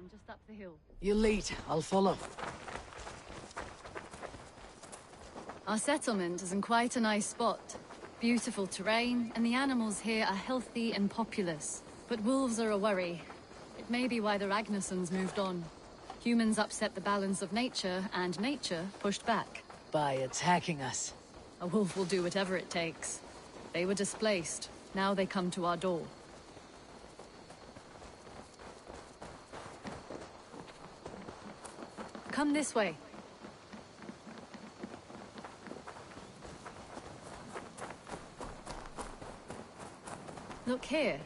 town just up the hill. You lead, I'll follow. Our settlement is in quite a nice spot. Beautiful terrain, and the animals here are healthy and populous. But wolves are a worry. It may be why the Ragnarsons moved on. Humans upset the balance of nature, and nature pushed back. By attacking us. A wolf will do whatever it takes. They were displaced. Now they come to our door. Come this way. Look here.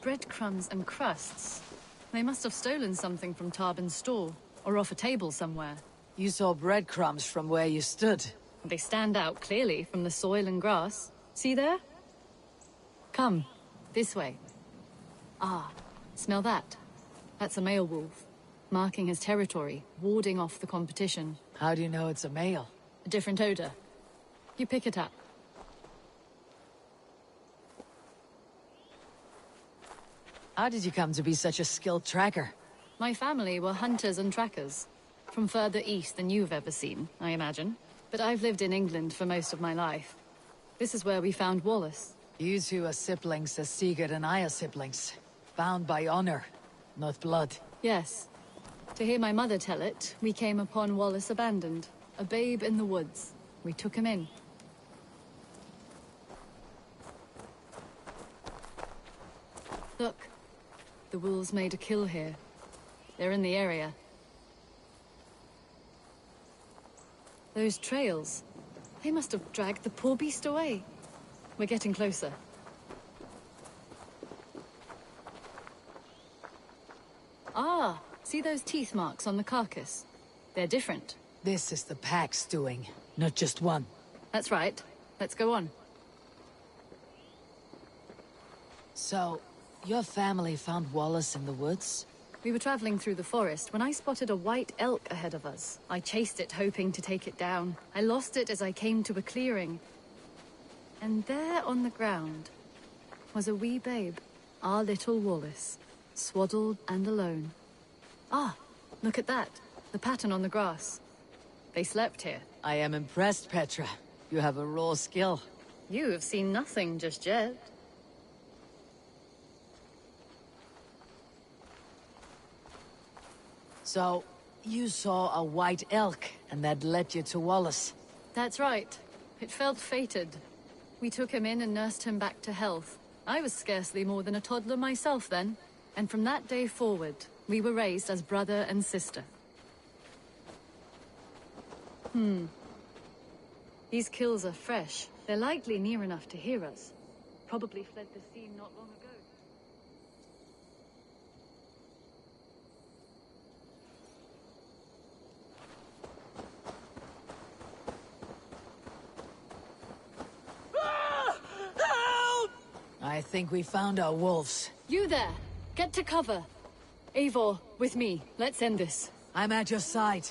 Breadcrumbs and crusts. They must have stolen something from Tarbin's store, or off a table somewhere. You saw breadcrumbs from where you stood. They stand out clearly from the soil and grass. See there? Come, this way. Ah, smell that? That's a male wolf, marking his territory, warding off the competition. How do you know it's a male? A different odor. You pick it up. How did you come to be such a skilled tracker? My family were hunters and trackers. From further east than you've ever seen, I imagine. But I've lived in England for most of my life. This is where we found Wallace. You two are siblings as Sigurd and I are siblings. Bound by honor, not blood. Yes. To hear my mother tell it, we came upon Wallace abandoned. A babe in the woods. We took him in. Look. The wolves made a kill here. They're in the area. Those trails. They must have dragged the poor beast away. We're getting closer. Ah, see those teeth marks on the carcass? They're different. This is the pack's doing, not just one. That's right. Let's go on. So, your family found Wallace in the woods? We were traveling through the forest when I spotted a white elk ahead of us. I chased it, hoping to take it down. I lost it as I came to a clearing. And there on the ground was a wee babe, our little Wallace, swaddled and alone. Ah, look at that. The pattern on the grass. They slept here. I am impressed, Petra. You have a raw skill. You have seen nothing just yet. So, you saw a white elk, and that led you to Wallace? That's right. It felt fated. We took him in and nursed him back to health. I was scarcely more than a toddler myself then. And from that day forward, we were raised as brother and sister. These kills are fresh. They're likely near enough to hear us. Probably fled the scene not long ago. I think we found our wolves. You there! Get to cover! Eivor, with me. Let's end this. I'm at your side.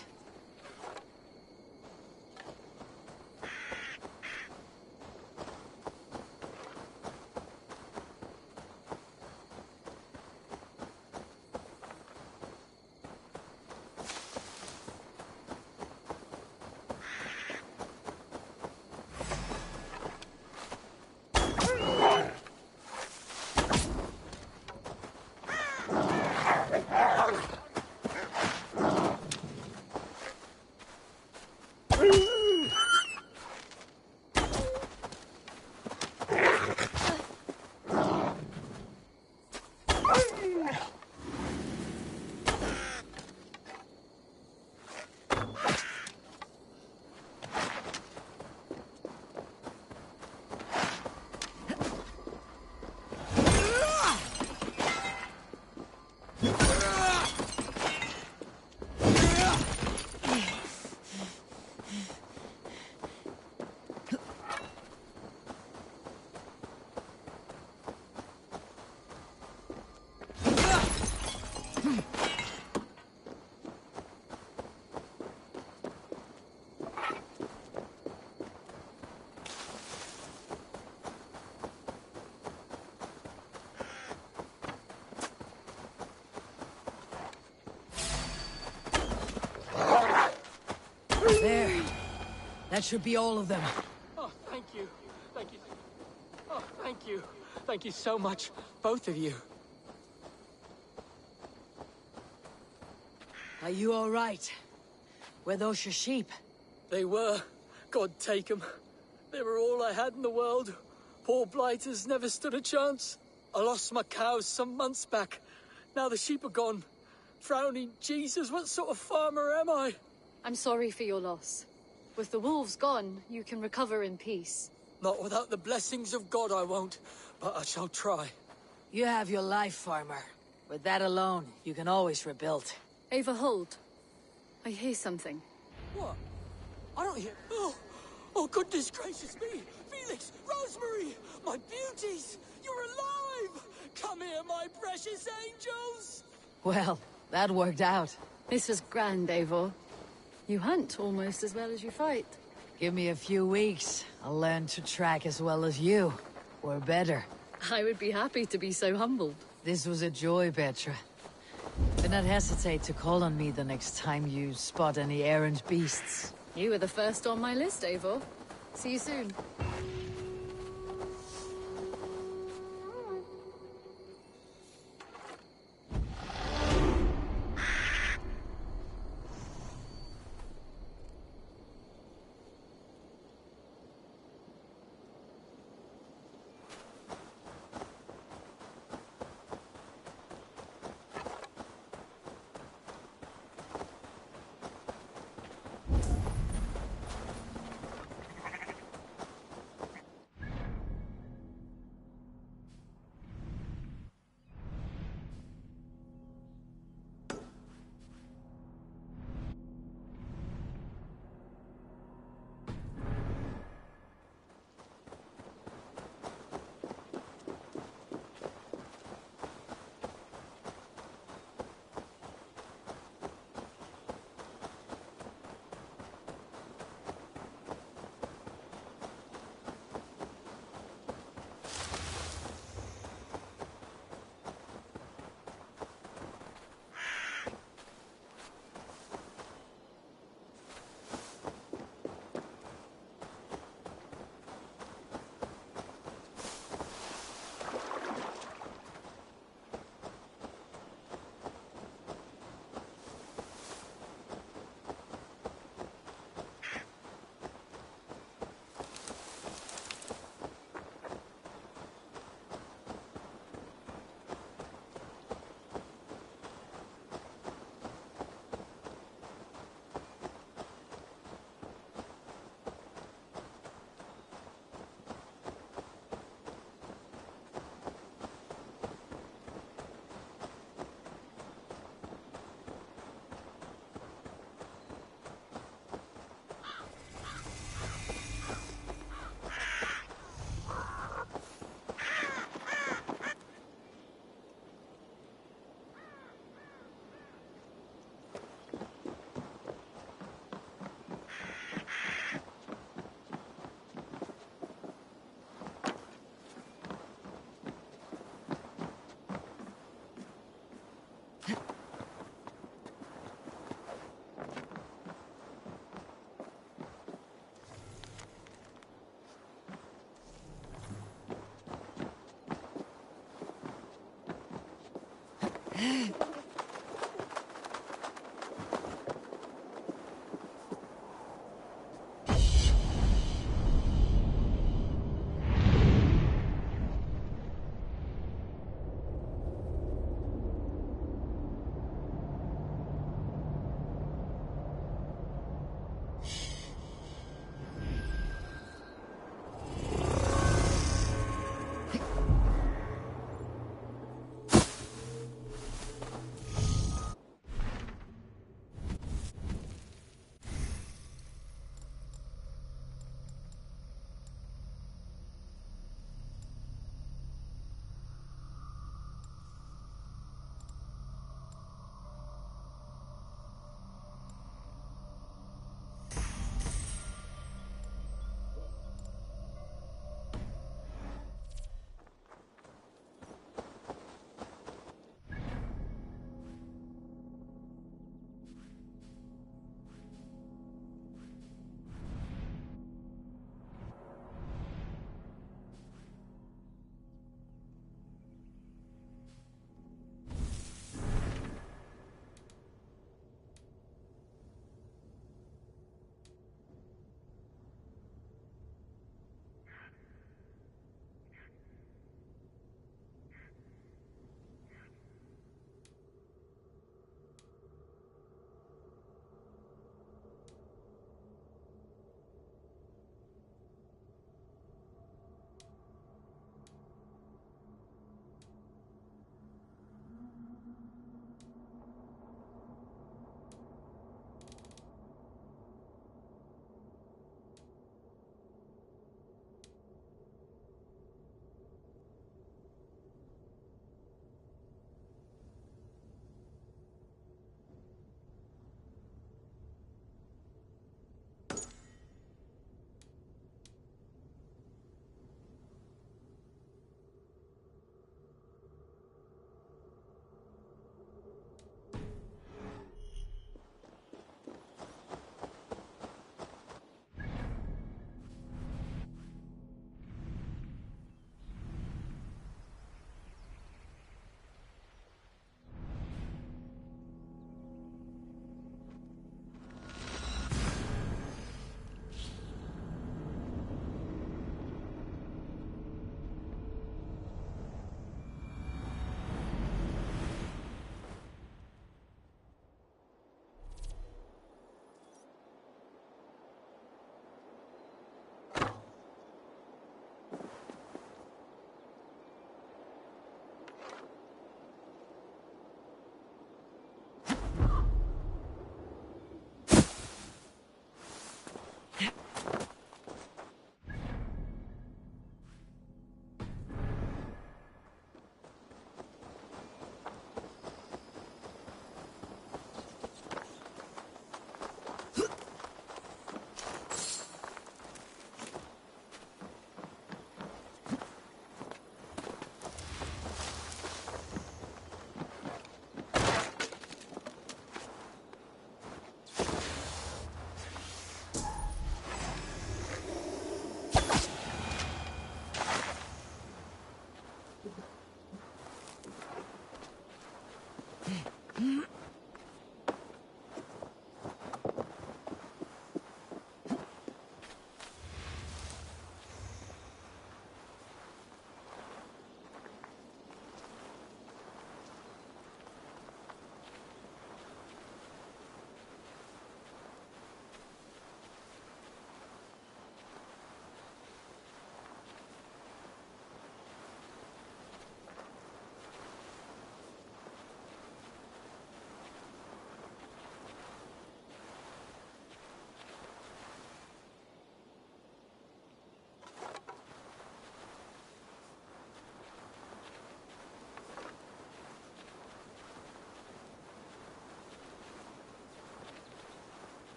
That should be all of them. Oh, thank you. Thank you. Oh, thank you. Thank you so much, both of you. Are you all right? Were those your sheep? They were. God take them. They were all I had in the world. Poor blighters never stood a chance. I lost my cows some months back. Now the sheep are gone. Frowning Jesus, what sort of farmer am I? I'm sorry for your loss. With the wolves gone, you can recover in peace. Not without the blessings of God I won't, but I shall try. You have your life, farmer. With that alone, you can always rebuild. Ava, hold. I hear something. What? I don't hear... Oh, goodness gracious me! Felix, Rosemary, my beauties! You're alive! Come here, my precious angels! Well, that worked out. This was grand, Eivor. You hunt almost as well as you fight. Give me a few weeks. I'll learn to track as well as you. Or better. I would be happy to be so humbled. This was a joy, Petra. Do not hesitate to call on me the next time you spot any errant beasts. You were the first on my list, Eivor. See you soon.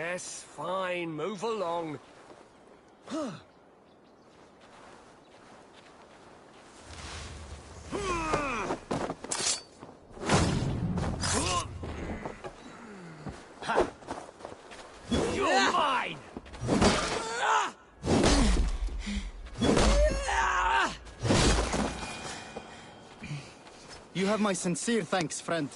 Yes, fine. Move along. You're mine! You have my sincere thanks, friend.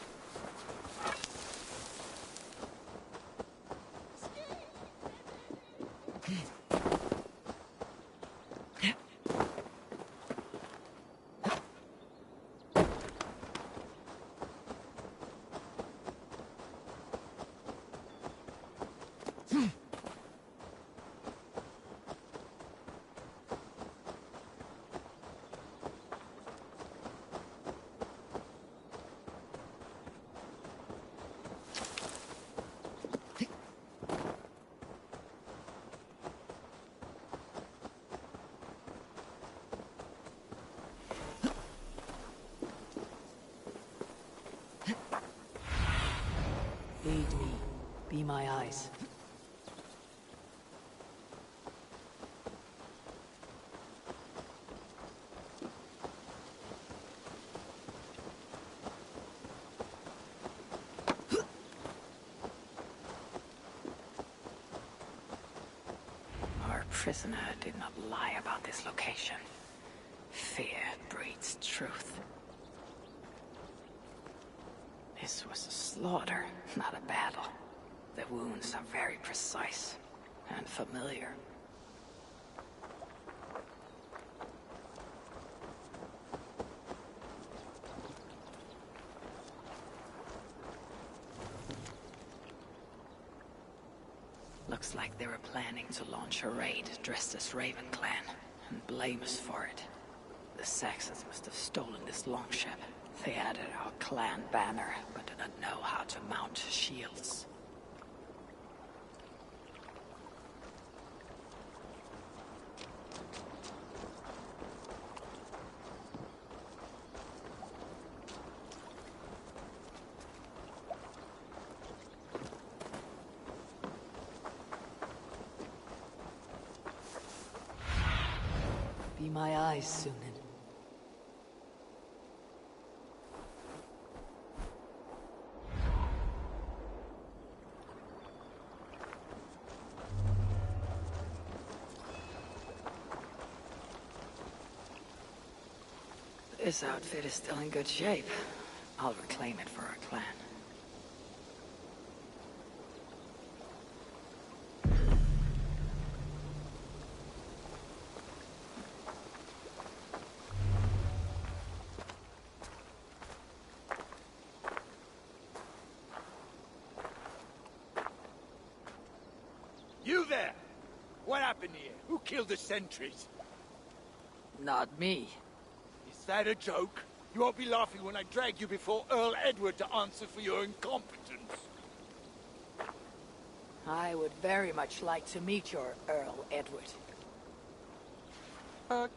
Lead me. Be my eyes. Our prisoner did not lie about this location. Fear breeds truth. This was a slaughter, not a battle. The wounds are very precise and familiar. Looks like they were planning to launch a raid dressed as Raven Clan, and blame us for it. The Saxons must have stolen this longship. They added our clan banner, but did not know how to mount shields. Be my eyes, Sunan. This outfit is still in good shape. I'll reclaim it for our clan. You there! What happened here? Who killed the sentries? Not me. Is that a joke? You won't be laughing when I drag you before Earl Edward to answer for your incompetence. I would very much like to meet your Earl Edward.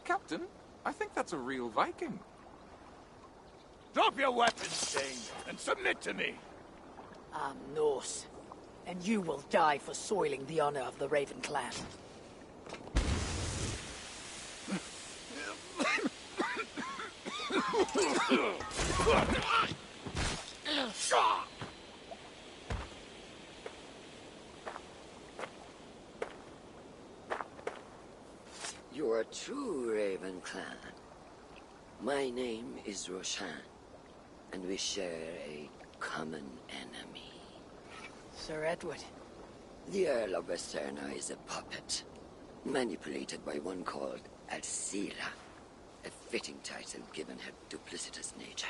Captain, I think that's a real Viking. Drop your weapons, Dane, and submit to me! I'm Norse, and you will die for soiling the honor of the Raven Clan. You are true, Raven Clan. My name is Roshan, and we share a common enemy. Sir Edward. The Earl of Westerna is a puppet, manipulated by one called Alcira, a fitting title given her duplicitous nature.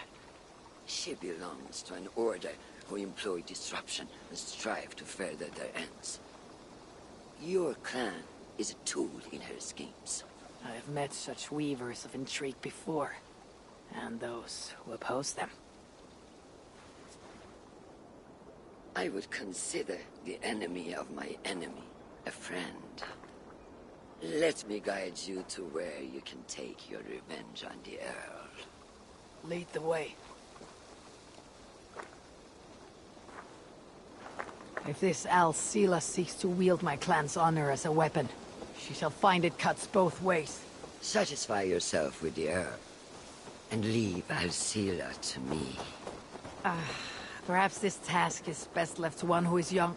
She belongs to an order who employ disruption and strive to further their ends. Your clan is a tool in her schemes. I have met such weavers of intrigue before, and those who oppose them. I would consider the enemy of my enemy a friend. Let me guide you to where you can take your revenge on the Earl. Lead the way. If this Alcila seeks to wield my clan's honor as a weapon, she shall find it cuts both ways. Satisfy yourself with the herb, and leave Alcila to me. Perhaps this task is best left to one who is young.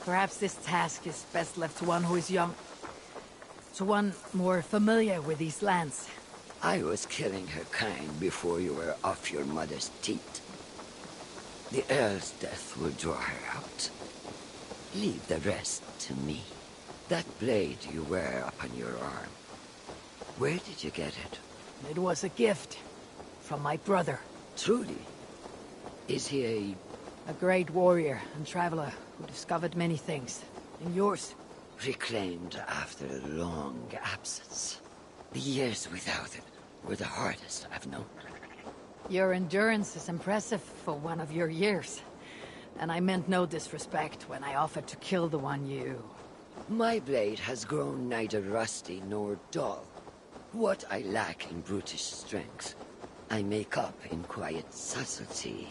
Perhaps this task is best left to one who is young. To one more familiar with these lands. I was killing her kind before you were off your mother's teat. The Earl's death will draw her out. Leave the rest to me. That blade you wear upon your arm. Where did you get it? It was a gift from my brother. Truly? Is he A great warrior and traveler who discovered many things. And yours? reclaimed after a long absence? The years without it were the hardest I've known. Your endurance is impressive for one of your years. And I meant no disrespect when I offered to kill the one you... My blade has grown neither rusty nor dull. What I lack in brutish strength, I make up in quiet subtlety.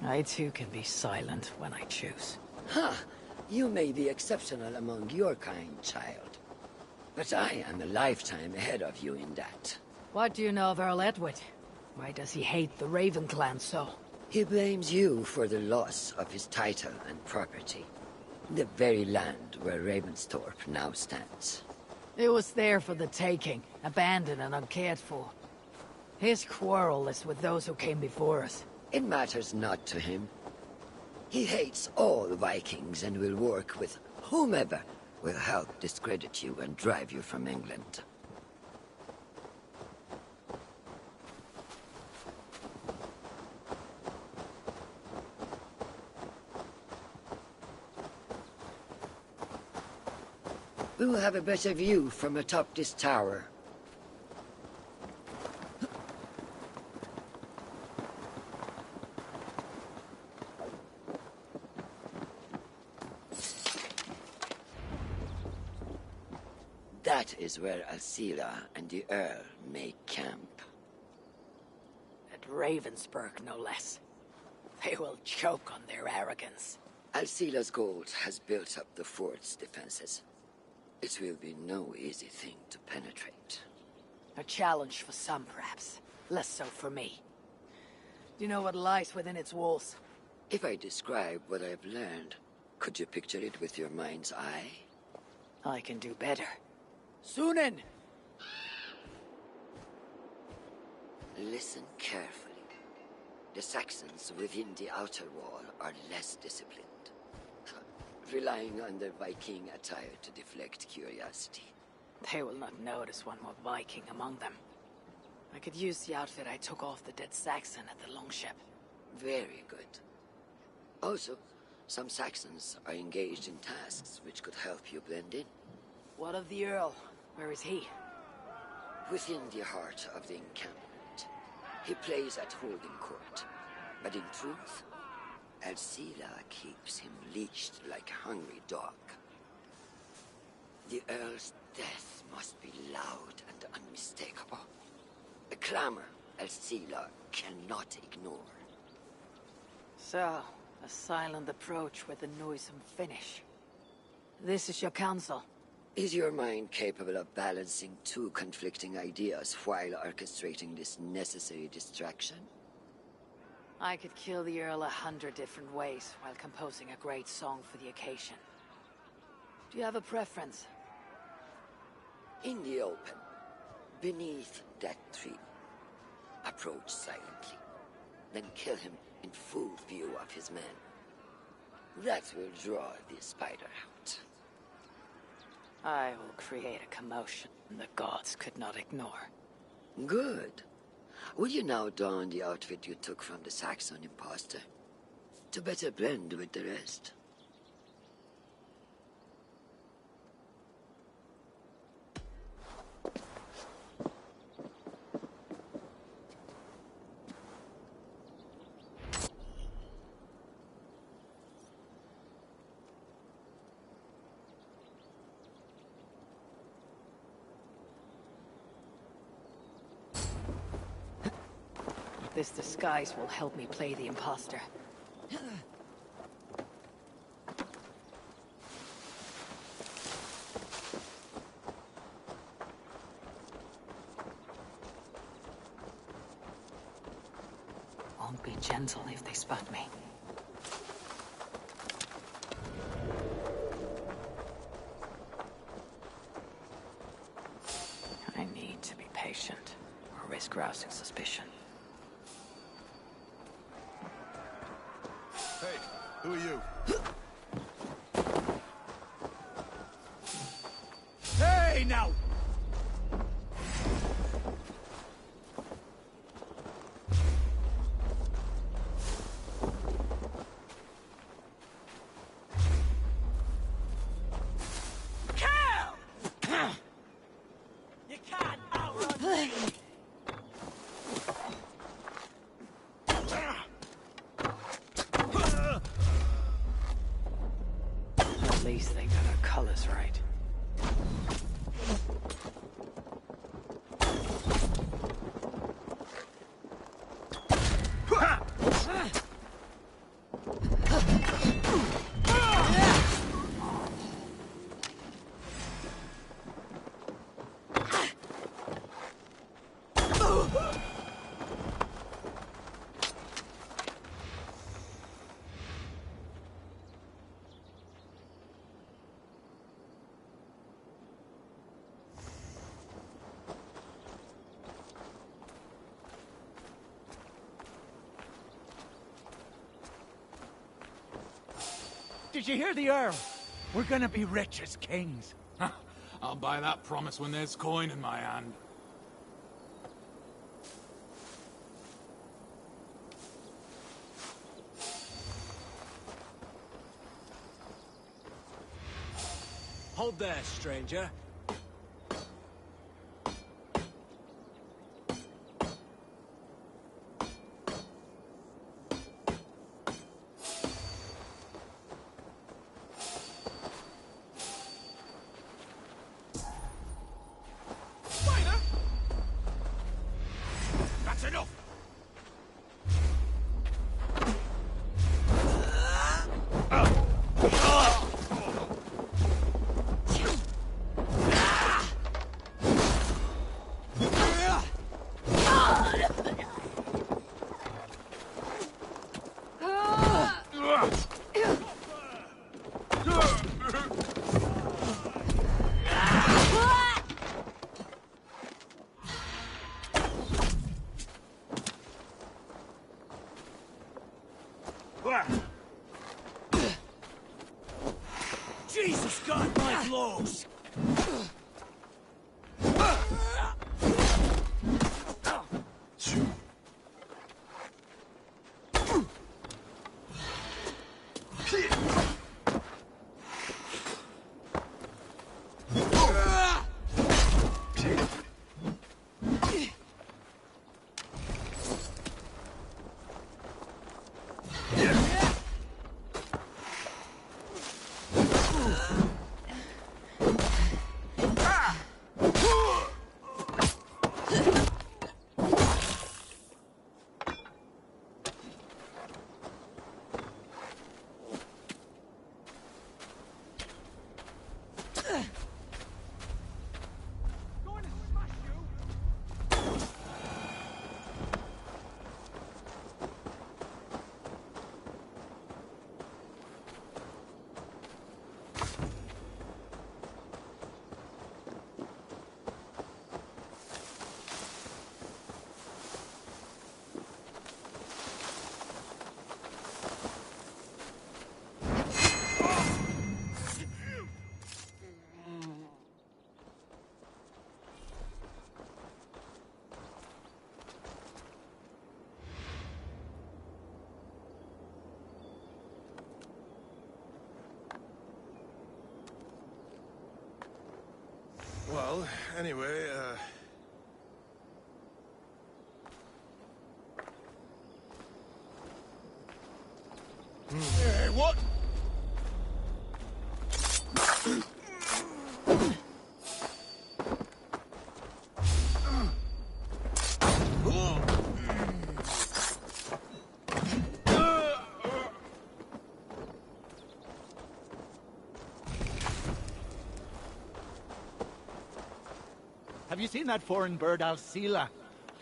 I too can be silent when I choose. Ha! You may be exceptional among your kind, child. But I am a lifetime ahead of you in that. What do you know of Earl Edward? Why does he hate the Raven clan so? He blames you for the loss of his title and property. The very land where Ravensthorpe now stands. It was there for the taking, abandoned and uncared for. His quarrel is with those who came before us. It matters not to him. He hates all Vikings and will work with whomever will help discredit you and drive you from England. We will have a better view from atop this tower. That is where Alcila and the Earl make camp. At Ravensburg, no less. They will choke on their arrogance. Alcila's gold has built up the fort's defenses. It will be no easy thing to penetrate. A challenge for some, perhaps. Less so for me. Do you know what lies within its walls? If I describe what I've learned, could you picture it with your mind's eye? I can do better. Sunan! Listen carefully. The Saxons within the outer wall are less disciplined, relying on their Viking attire to deflect curiosity. They will not notice one more Viking among them. I could use the outfit I took off the dead Saxon at the longship. Very good. Also, some Saxons are engaged in tasks which could help you blend in. What of the Earl? Where is he? Within the heart of the encampment. He plays at holding court. But in truth, Alcila keeps him leashed like a hungry dog. The Earl's death must be loud and unmistakable. A clamor Alcila cannot ignore. So, a silent approach with a noisome finish. This is your counsel. Is your mind capable of balancing two conflicting ideas while orchestrating this necessary distraction? I could kill the Earl 100 different ways while composing a great song for the occasion. Do you have a preference? In the open, beneath that tree, approach silently, then kill him in full view of his men. That will draw the spider out. I will create a commotion the gods could not ignore. Good. Will you now don the outfit you took from the Saxon imposter? To better blend with the rest. This disguise will help me play the imposter. Won't be gentle if they spot me. I need to be patient, or risk rousing suspicion. Hey, who are you? Hey, now! You can't outrun me! At least they got our colors right. Did you hear the Earl? We're gonna be rich as kings. I'll buy that promise when there's coin in my hand. Hold there, stranger. That's enough! Jesus God, my blows! Well, anyway, Hey, what? Have you seen that foreign bird, Alcila?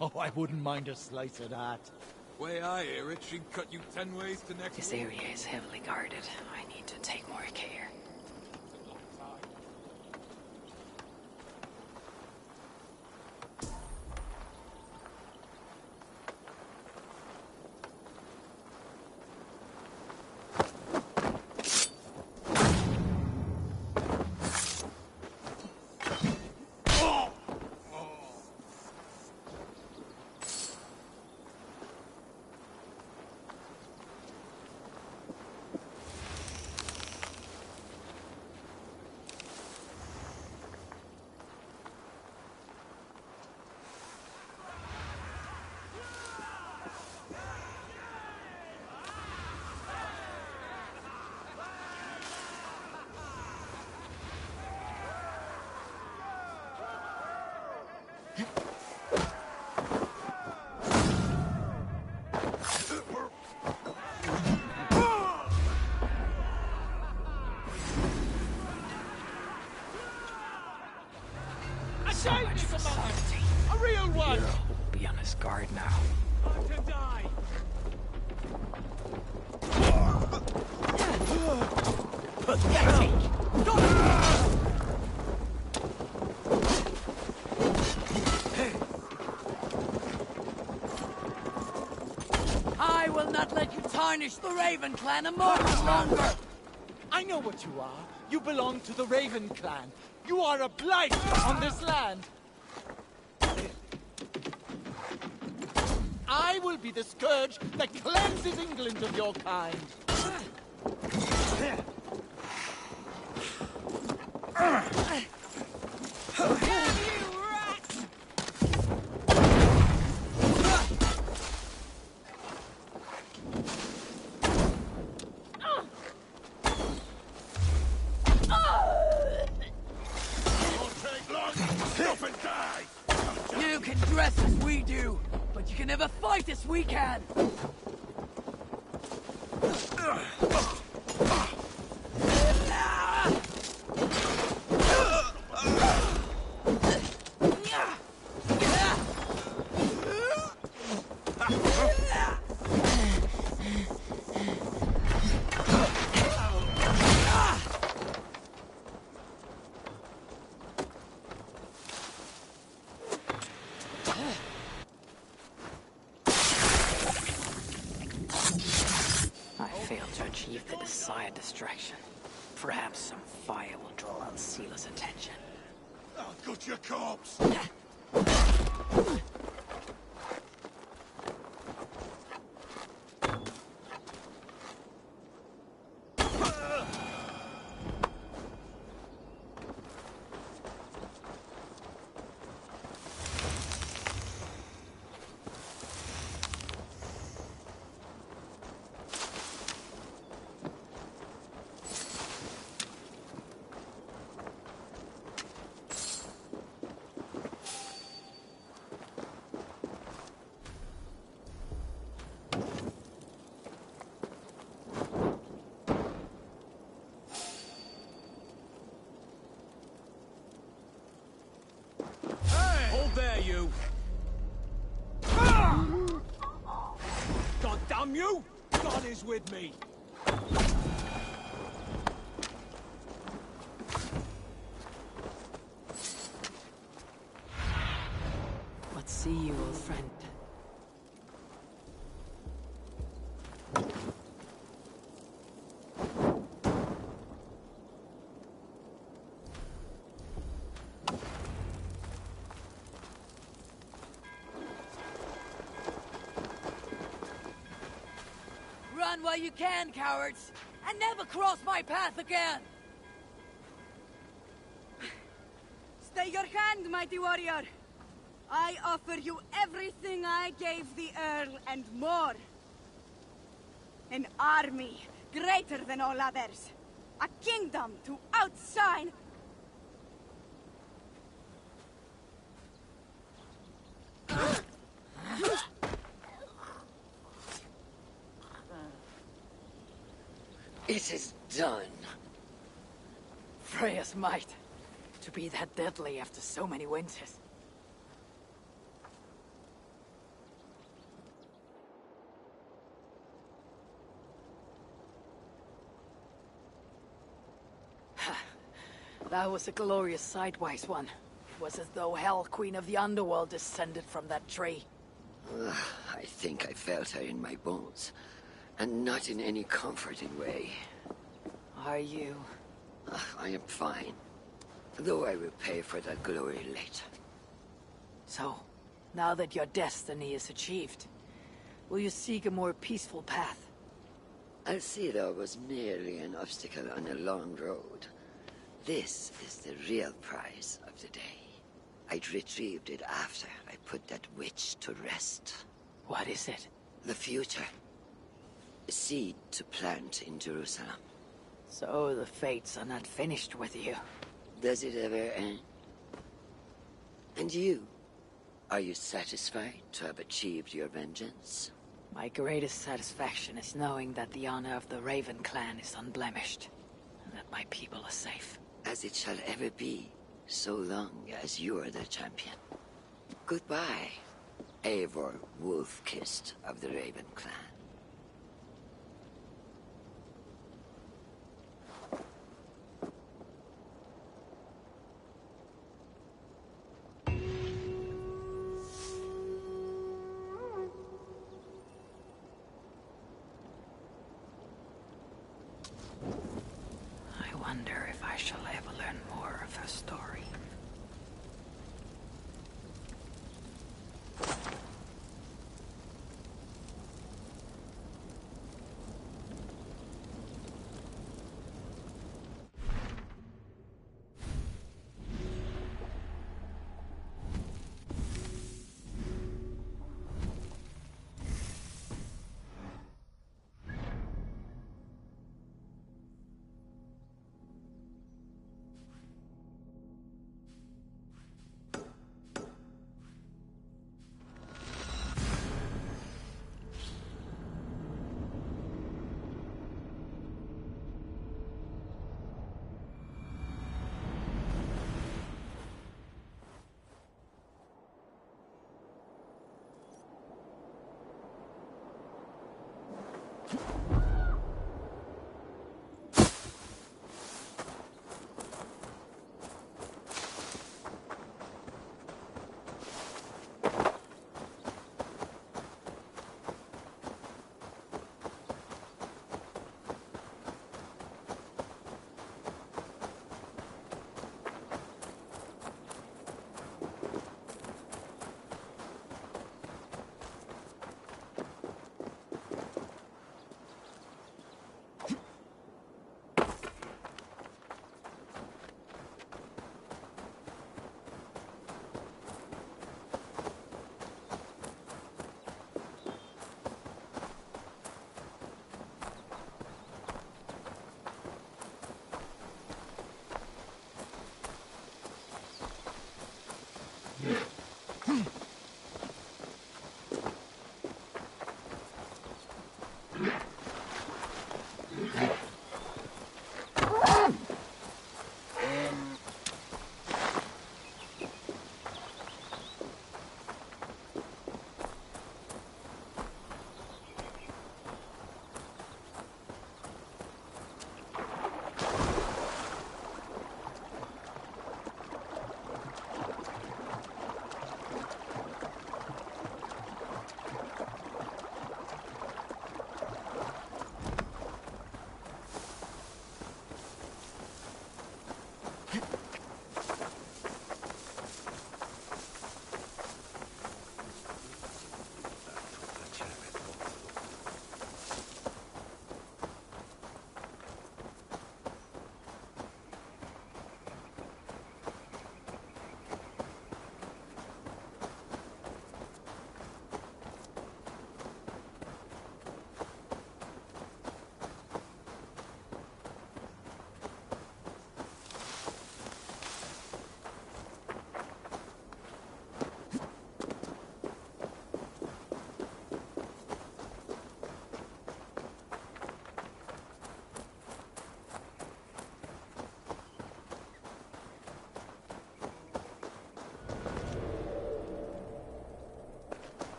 Oh, I wouldn't mind a slice of that. Way I hear it, she'd cut you 10 ways to next This week. area is heavily guarded. I need to take more care. A real one! Hero will be on his guard now. To die! I will not let you tarnish the Raven Clan a moment longer! I know what you are. You belong to the Raven Clan. You are a blight on this land. I will be the scourge that cleanses England of your kind. You can dress as we do, but you can never fight as we can! I failed to achieve the desired distraction. Perhaps some fire will draw Alcila's attention. I'll gut your corpse. Hold there, you! God damn you! God is with me! What see you, old friend? Run while you can, cowards! And never cross my path again! Stay your hand, mighty warrior! I offer you everything I gave the Earl and more. An army greater than all others. A kingdom to outshine. It is done. Freya's might. To be that deadly after so many winters. That was a glorious sidewise one. It was as though Hell, Queen of the Underworld, descended from that tree. I think I felt her in my bones. And not in any comforting way. Are you? I am fine. Though I will pay for that glory later. So, now that your destiny is achieved, will you seek a more peaceful path? Alcira was merely an obstacle on a long road. This is the real prize of the day. I'd retrieved it after I put that witch to rest. What is it? The future. A seed to plant in Jerusalem. So the fates are not finished with you. Does it ever end? And you? Are you satisfied to have achieved your vengeance? My greatest satisfaction is knowing that the honor of the Raven clan is unblemished, and that my people are safe. As it shall ever be, so long as you are the champion. Goodbye, Eivor Wolf-Kissed of the Raven clan. I wonder if I shall ever learn more of her story.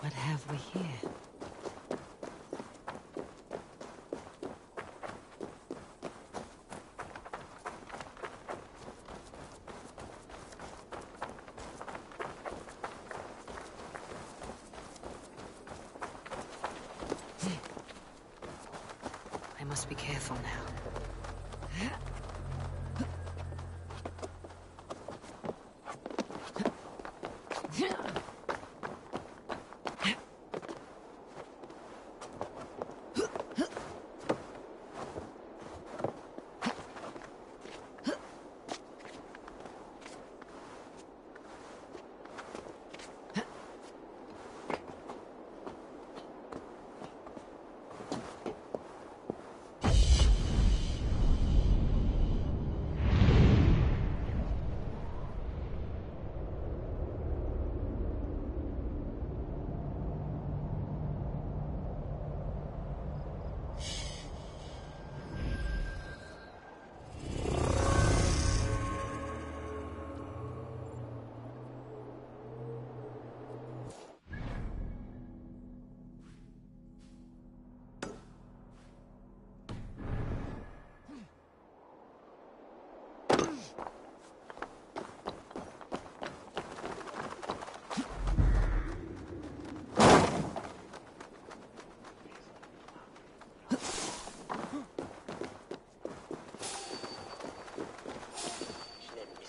What have we here? Just be careful now.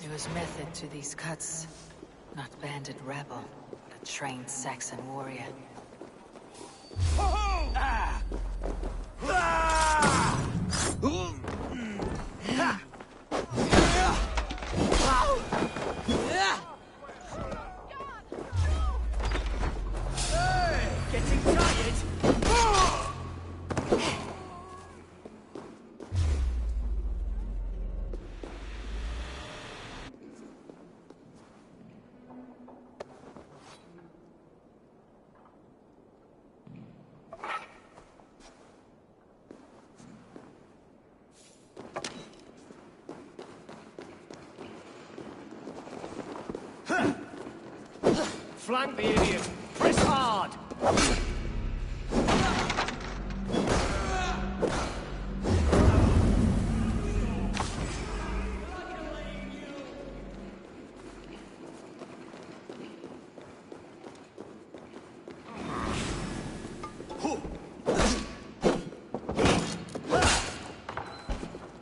There was method to these cuts. Not bandit rebel, but a trained Saxon warrior. Getting tired? Flank the idiot! Press hard!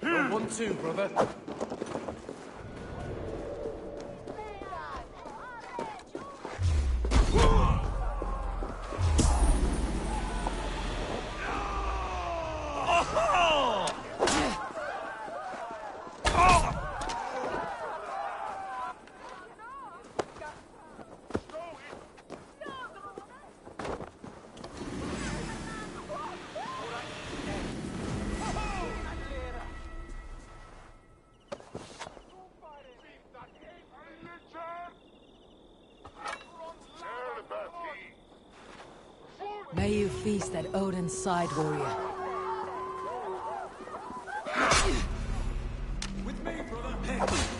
You're 1-2, brother. May you feast at Odin's side, warrior. With me, brother!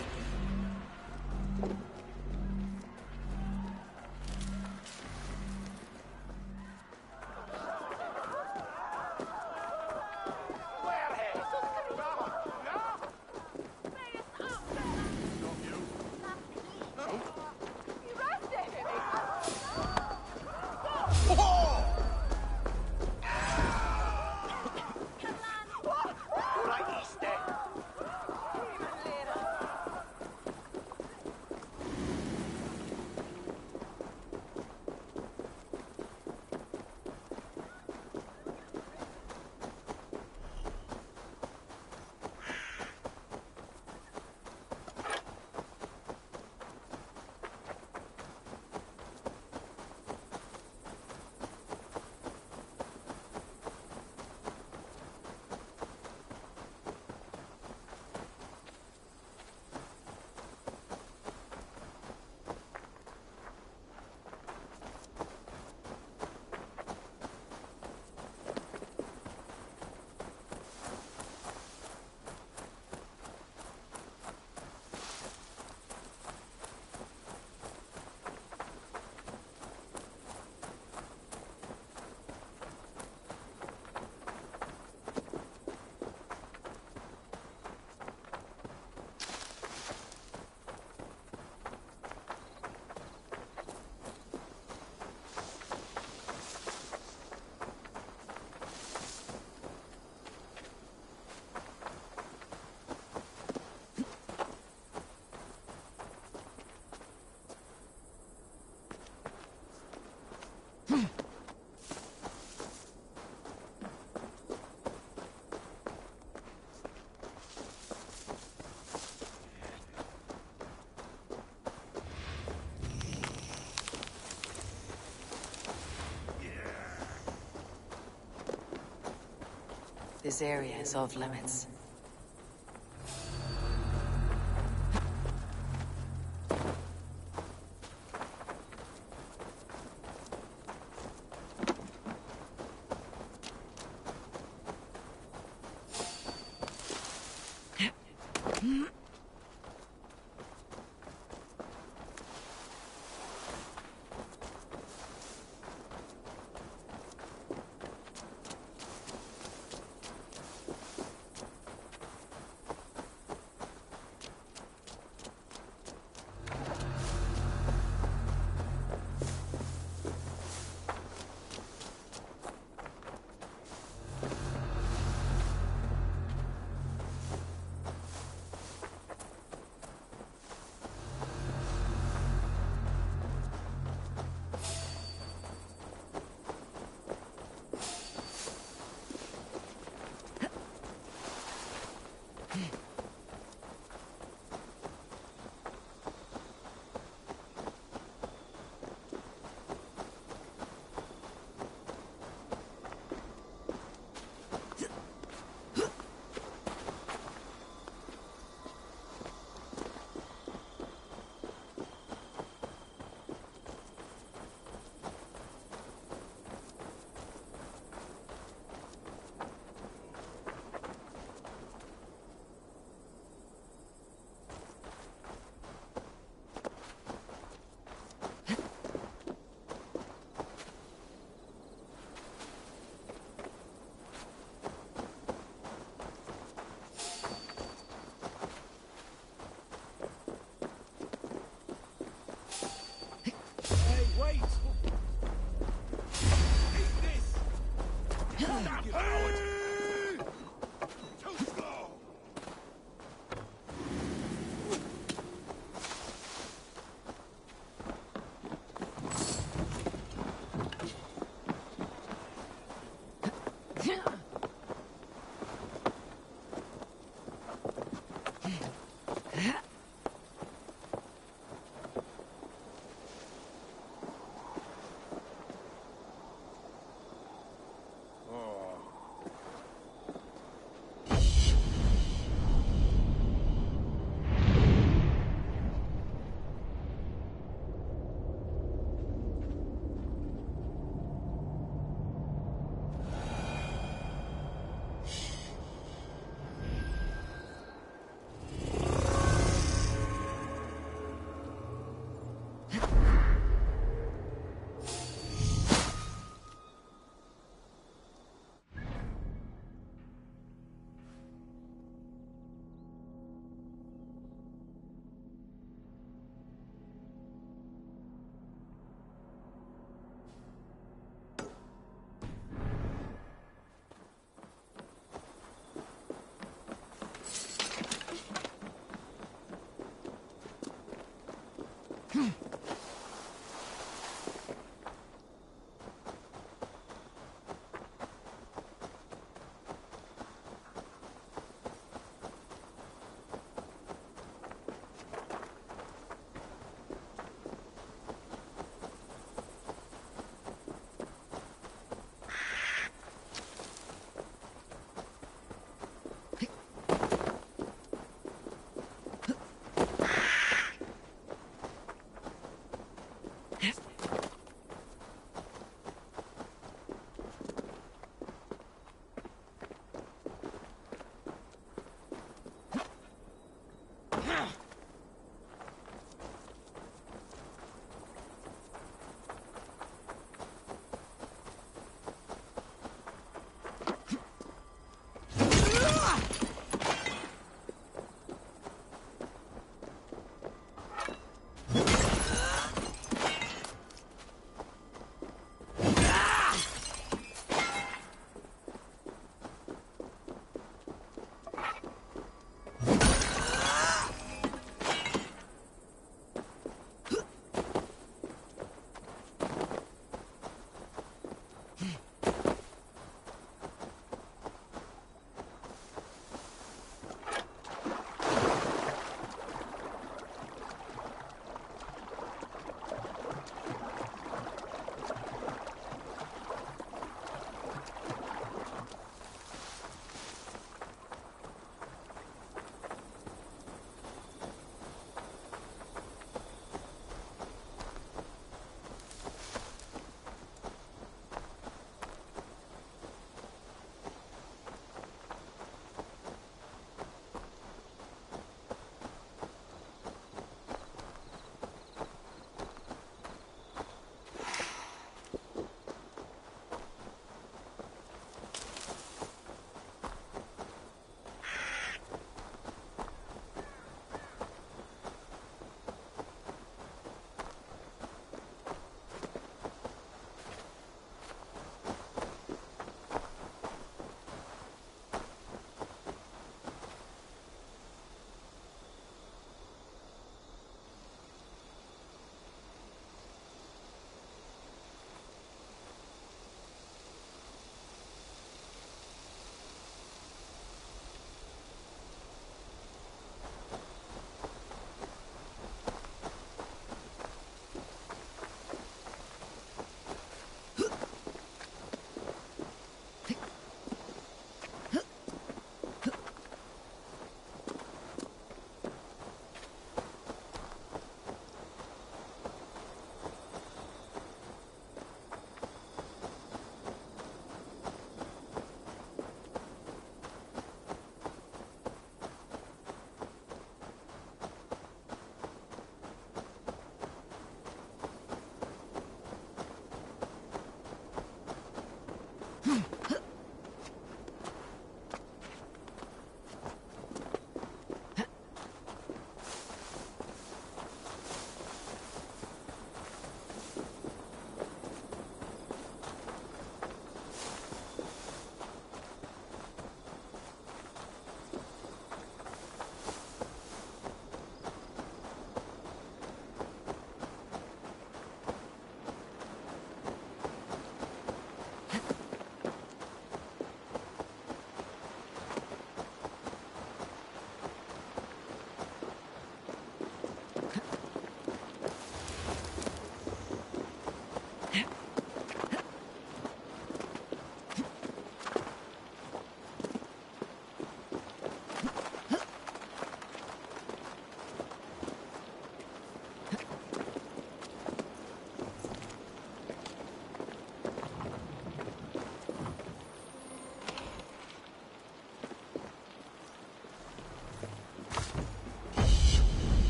This area is off limits.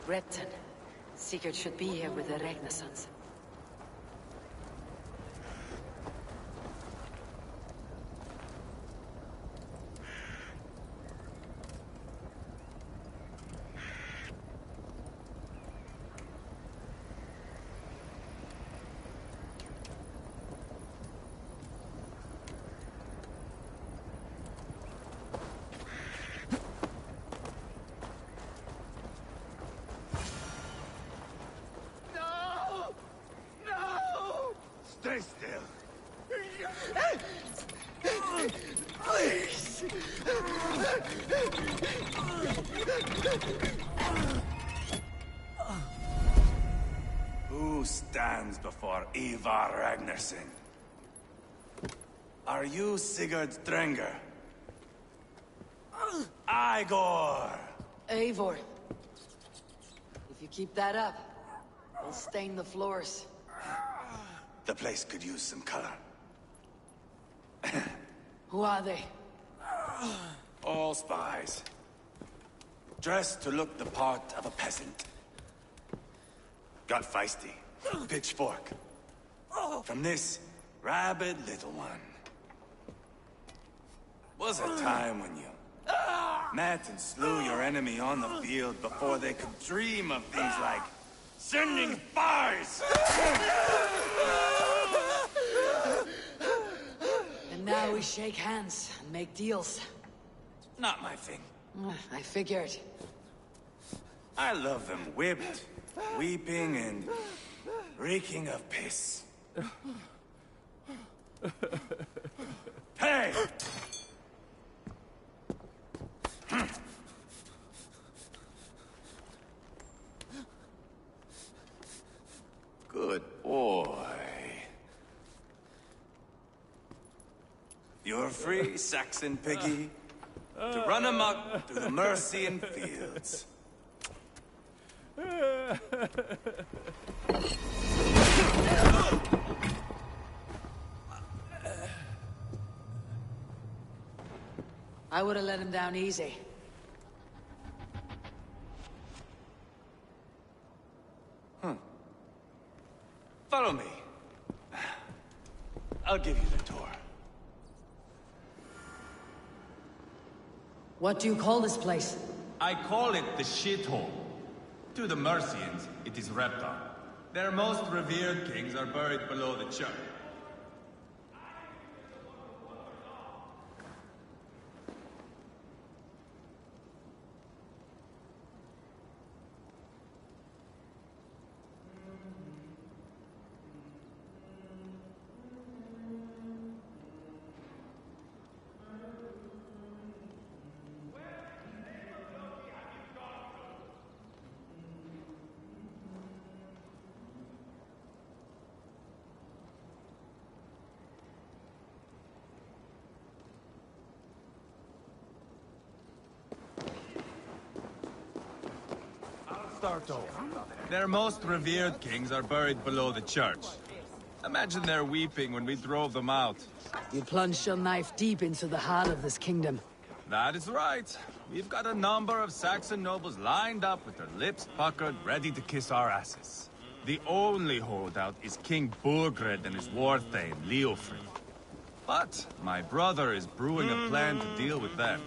Repton. Sigurd should be here with the Ragnarsons. Stay still. Please! Who stands before Ivar Ragnarsson? Are you Sigurd Drenger? Igor! Eivor. If you keep that up, we'll stain the floors. The place could use some color. Who are they? All spies. Dressed to look the part of a peasant. Got feisty. Pitchfork. From this rabid little one. Was a time when you met and slew your enemy on the field before they could dream of things like sending spies! And now we shake hands and make deals. Not my thing. I figured. I love them whipped, weeping, and reeking of piss. Hey! Good boy. You're free, Saxon piggy, to run amok through the Mercian fields. I would have let him down easy. Follow me. I'll give you the tour. What do you call this place? I call it the shithole. To the Mercians, it is Repton. Their most revered kings are buried below the church. Start over. Their most revered kings are buried below the church. Imagine their weeping when we drove them out. You plunged your knife deep into the heart of this kingdom. That is right. We've got a number of Saxon nobles lined up with their lips puckered, ready to kiss our asses. The only holdout is King Burgred and his war-thane, Leofrid. But my brother is brewing a plan to deal with them.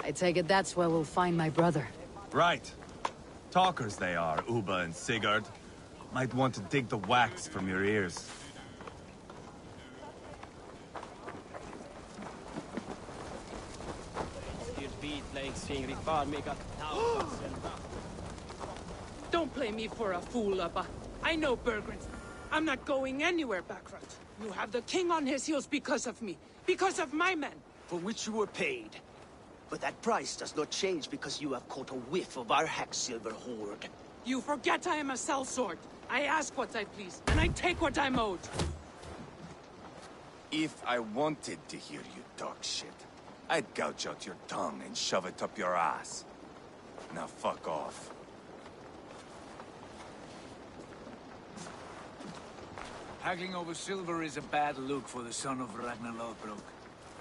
I take it that's where we'll find my brother. Right. Talkers they are, Uba and Sigurd. Might want to dig the wax from your ears. Don't play me for a fool, Abba. I know Burgred. I'm not going anywhere backward. You have the king on his heels because of me. Because of my men. For which you were paid. But that price does not change because you have caught a whiff of our Hacksilver hoard. You forget I am a sellsword. I ask what I please, and I take what I'm owed. If I wanted to hear you talk shit, I'd gouge out your tongue and shove it up your ass. Now fuck off. Haggling over silver is a bad look for the son of Ragnar Lothbrok.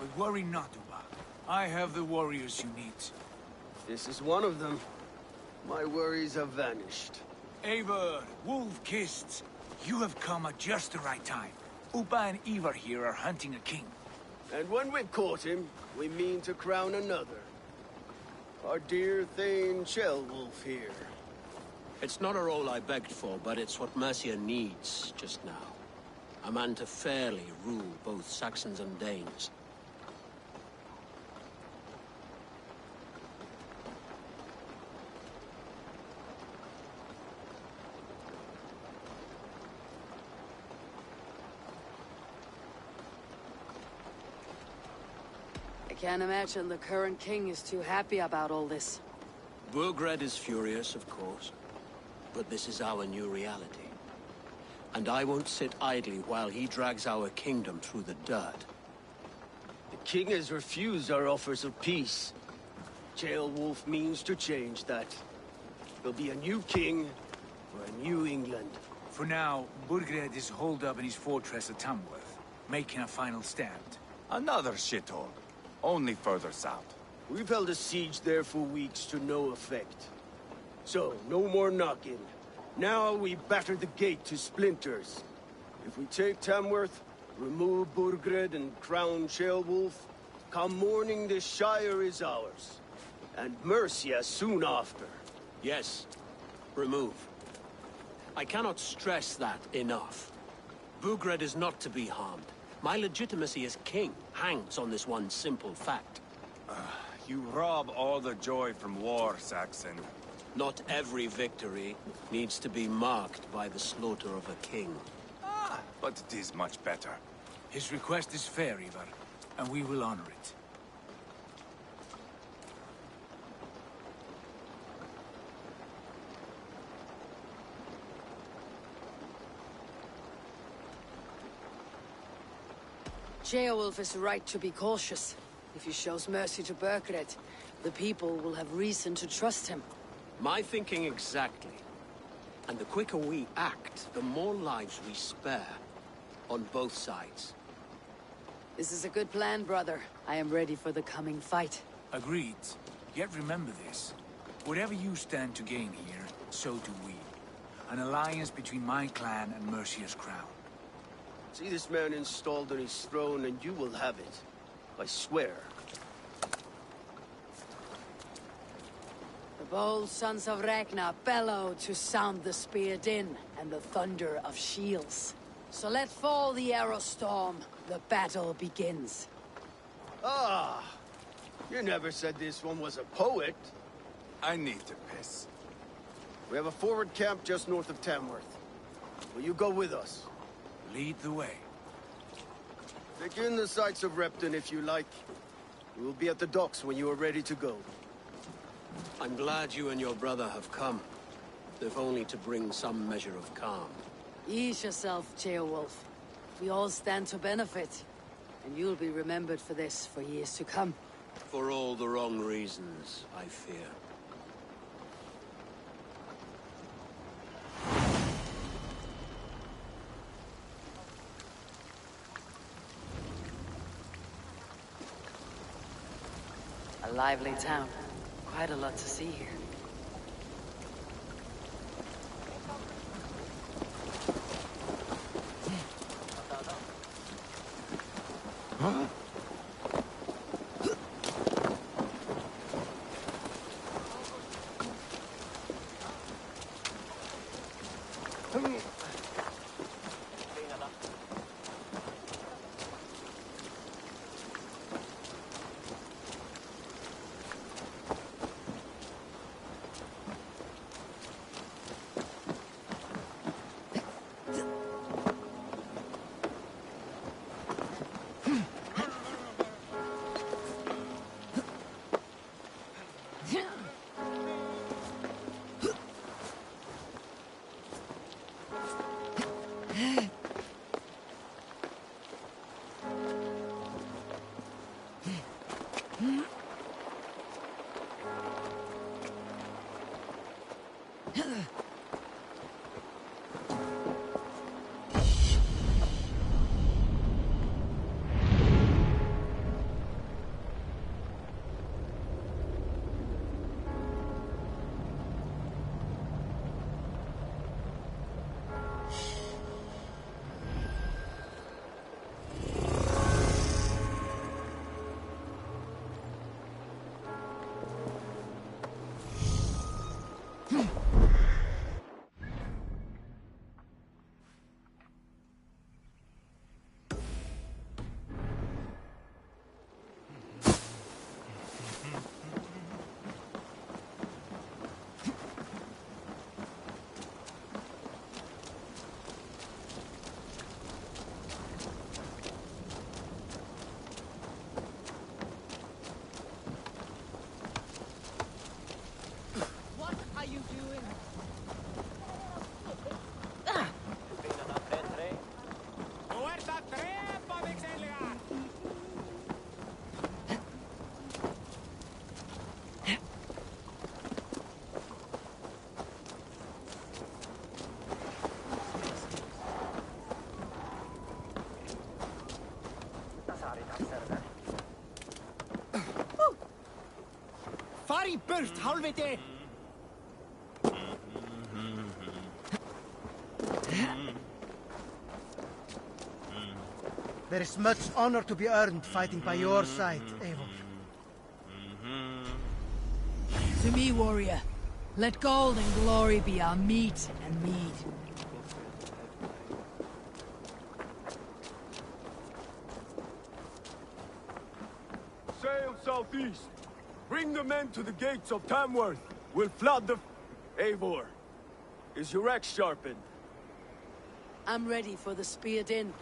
But worry not, Uba. I have the warriors you need. This is one of them. My worries have vanished. Eivor, wolf-kissed, you have come at just the right time. Upa and Ivar here are hunting a king. And when we've caught him, we mean to crown another. Our dear Thane Shellwolf here. It's not a role I begged for, but it's what Mercia needs just now. A man to fairly rule both Saxons and Danes. I can't imagine the current king is too happy about all this. Burgred is furious, of course. But this is our new reality. And I won't sit idly while he drags our kingdom through the dirt. The king has refused our offers of peace. Jailwolf means to change that. There'll be a new king for a new England. For now, Burgred is holed up in his fortress at Tamworth, making a final stand. Another shithole. Only further south. We've held a siege there for weeks to no effect. So, no more knocking. Now we batter the gate to splinters. If we take Tamworth, remove Burgred and crown Shellwolf, come morning the Shire is ours. And Mercia soon after. Yes, remove. I cannot stress that enough. Burgred is not to be harmed. My legitimacy as king hangs on this one simple fact. You rob all the joy from war, Saxon. Not every victory needs to be marked by the slaughter of a king. But it is much better. His request is fair, Ivar, and we will honor it. Beowulf is right to be cautious. If he shows mercy to Burgred, the people will have reason to trust him. My thinking exactly. And the quicker we act, the more lives we spare. On both sides. This is a good plan, brother. I am ready for the coming fight. Agreed. Yet remember this. Whatever you stand to gain here, so do we. An alliance between my clan and Mercia's crown. See this man installed on his throne and you will have it. I swear. The bold sons of Ragnar bellow to sound the spear din and the thunder of shields. So let fall the arrow storm. The battle begins. Ah! You never said this one was a poet. I need to piss. We have a forward camp just north of Tamworth. Will you go with us? Lead the way. Take in the sights of Repton if you like. We will be at the docks when you are ready to go. I'm glad you and your brother have come. If only to bring some measure of calm. Ease yourself, Beowulf. We all stand to benefit. And you'll be remembered for this for years to come. For all the wrong reasons, I fear. A lively town. Quite a lot to see here. Huh? I burst helvete! There is much honor to be earned fighting by your side, Eivor. To me, warrior. Let gold and glory be our meat and mead. Sail southeast. Bring the men to the gates of Tamworth. We'll flood the... Eivor, is your axe sharpened? I'm ready for the spear din.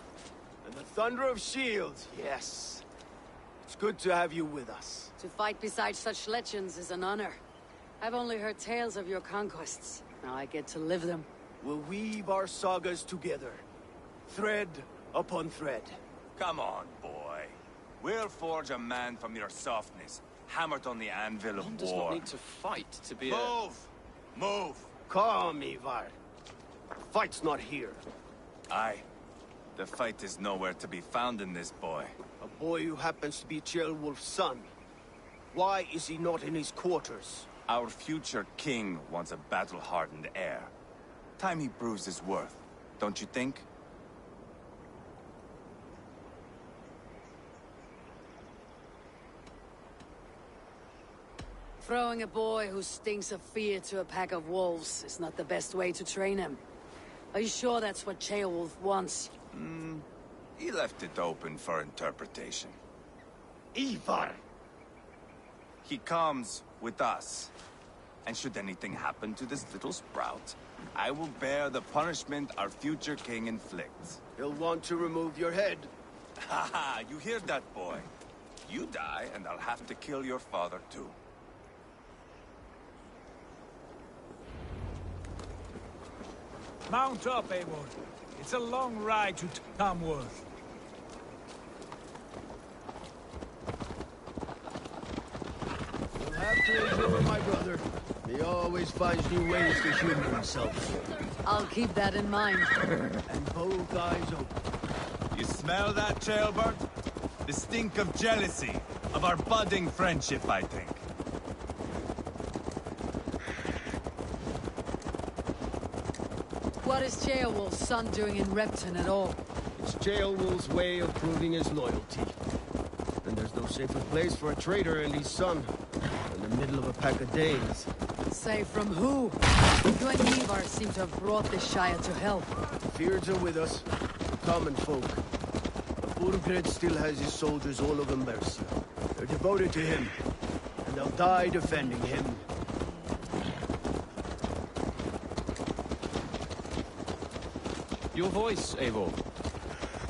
And the thunder of shields, yes. It's good to have you with us. To fight beside such legends is an honor. I've only heard tales of your conquests. Now I get to live them. We'll weave our sagas together. Thread upon thread. Come on, boy. We'll forge a man from your softness, hammered on the anvil of war. One does not need to fight to be Move! Move! Calm, Ivar. The fight's not here. Aye. The fight is nowhere to be found in this boy. A boy who happens to be Ceolwulf's son. Why is he not in his quarters? Our future king wants a battle-hardened heir. Time he proves his worth, don't you think? Throwing a boy who stinks of fear to a pack of wolves is not the best way to train him. Are you sure that's what Ceolwulf wants? He left it open for interpretation. Ivar! He comes with us. And should anything happen to this little sprout, I will bear the punishment our future king inflicts. He'll want to remove your head. Ha ha! You hear that, boy? You die, and I'll have to kill your father, too. Mount up, Eivor. It's a long ride to Tamworth. You'll have to endure my brother. He always finds new ways to humor himself. I'll keep that in mind. And both eyes open. You smell that, Ceolbert? The stink of jealousy, of our budding friendship, I think. What is Ceolwulf's son doing in Repton at all? It's Ceolwulf's way of proving his loyalty. And there's no safer place for a traitor and his son in the middle of a pack of Danes. Say from who? You and Ivar seem to have brought this Shire to hell. The Fyrds are with us, common folk. But Burgred still has his soldiers all over Mercia. They're devoted to him, and they'll die defending him. Your voice, Eivor.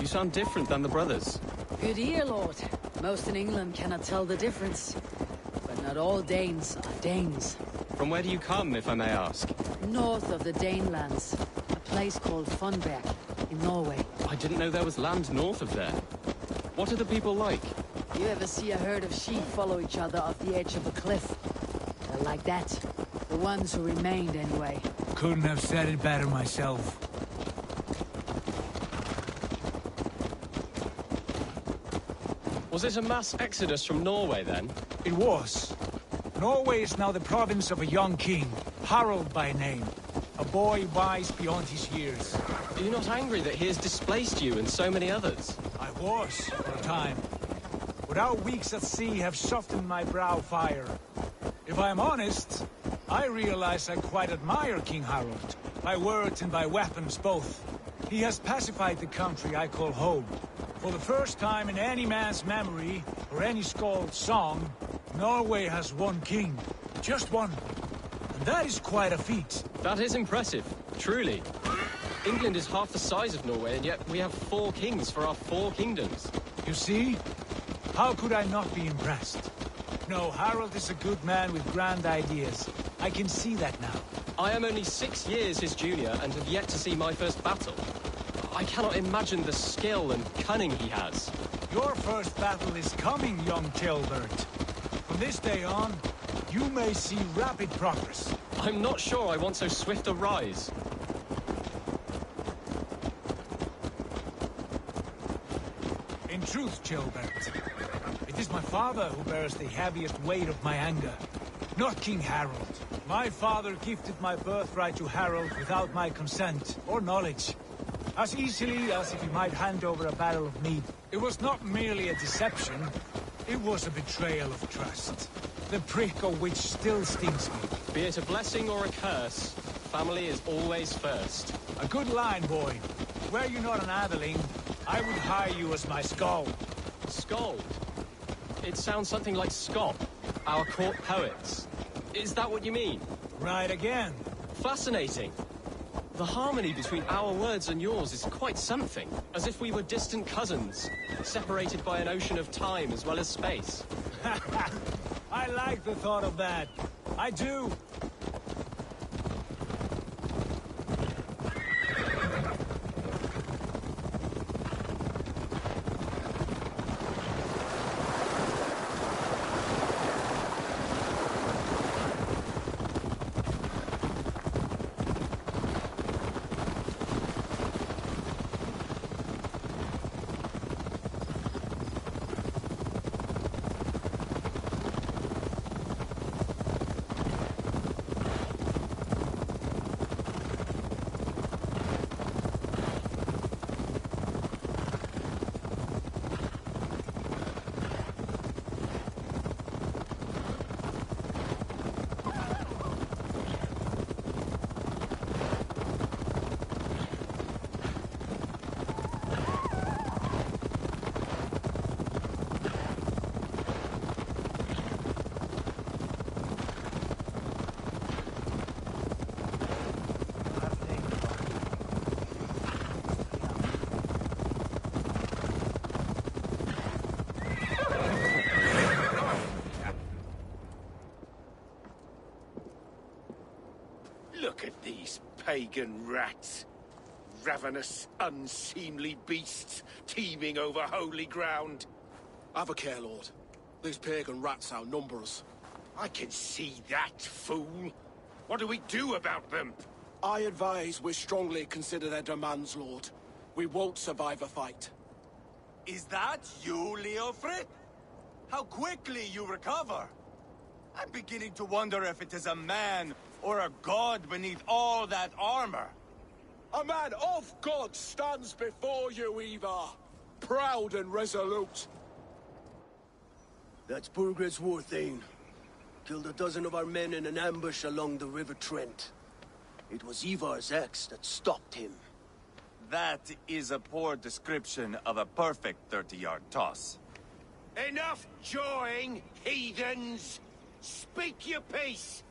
You sound different than the brothers. Good ear, Lord. Most in England cannot tell the difference. But not all Danes are Danes. From where do you come, if I may ask? North of the Danelands. A place called Funberg, in Norway. I didn't know there was land north of there. What are the people like? You ever see a herd of sheep follow each other off the edge of a cliff? They're like that. The ones who remained, anyway. Couldn't have said it better myself. Was it a mass exodus from Norway, then? It was. Norway is now the province of a young king, Harald by name. A boy wise beyond his years. Are you not angry that he has displaced you and so many others? I was, for a time. But our weeks at sea have softened my brow fire. If I am honest, I realize I quite admire King Harald. By words and by weapons both. He has pacified the country I call home. For the first time in any man's memory, or any skald's song, Norway has one king. Just one. And that is quite a feat. That is impressive, truly. England is half the size of Norway, and yet we have 4 kings for our 4 kingdoms. You see? How could I not be impressed? No, Harald is a good man with grand ideas. I can see that now. I am only 6 years his junior, and have yet to see my first battle. I cannot imagine the skill and cunning he has. Your first battle is coming, young Ceolbert. From this day on, you may see rapid progress. I'm not sure I want so swift a rise. In truth, Ceolbert, it is my father who bears the heaviest weight of my anger. not King Harold. My father gifted my birthright to Harold without my consent or knowledge. As easily as if he might hand over a barrel of mead. It was not merely a deception, it was a betrayal of trust. The prick of which still stings me. Be it a blessing or a curse, family is always first. A good line, boy. Were you not an atheling, I would hire you as my skald. Skald? It sounds something like Scott, our court poets. Is that what you mean? Right again. Fascinating. The harmony between our words and yours is quite something. As if we were distant cousins, separated by an ocean of time as well as space. I like the thought of that. I do. Look at these pagan rats. Ravenous, unseemly beasts teeming over holy ground. Have a care, Lord. These pagan rats outnumber us. I can see that, fool. What do we do about them? I advise we strongly consider their demands, Lord. We won't survive a fight. Is that you, Leofrid? How quickly you recover! I'm beginning to wonder if it is a man or a god beneath all that armor. A man of God stands before you, Ivar. Proud and resolute. That's Burgred's Warthane. Killed a dozen of our men in an ambush along the River Trent. It was Ivar's axe that stopped him. That is a poor description of a perfect 30-yard toss. Enough jawing, heathens! Speak your piece!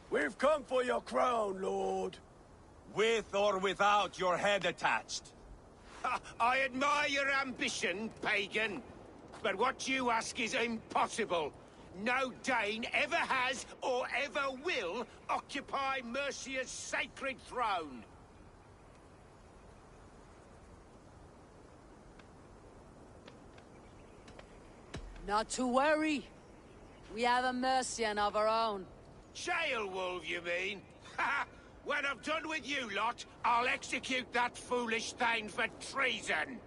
We've come for your crown, Lord. With or without your head attached. I admire your ambition, pagan. But what you ask is impossible. No Dane ever has or ever will occupy Mercia's sacred throne. Not to worry. We have a Mercian of our own. Jail wolf, you mean? When I'm done with you lot, I'll execute that foolish thing for treason.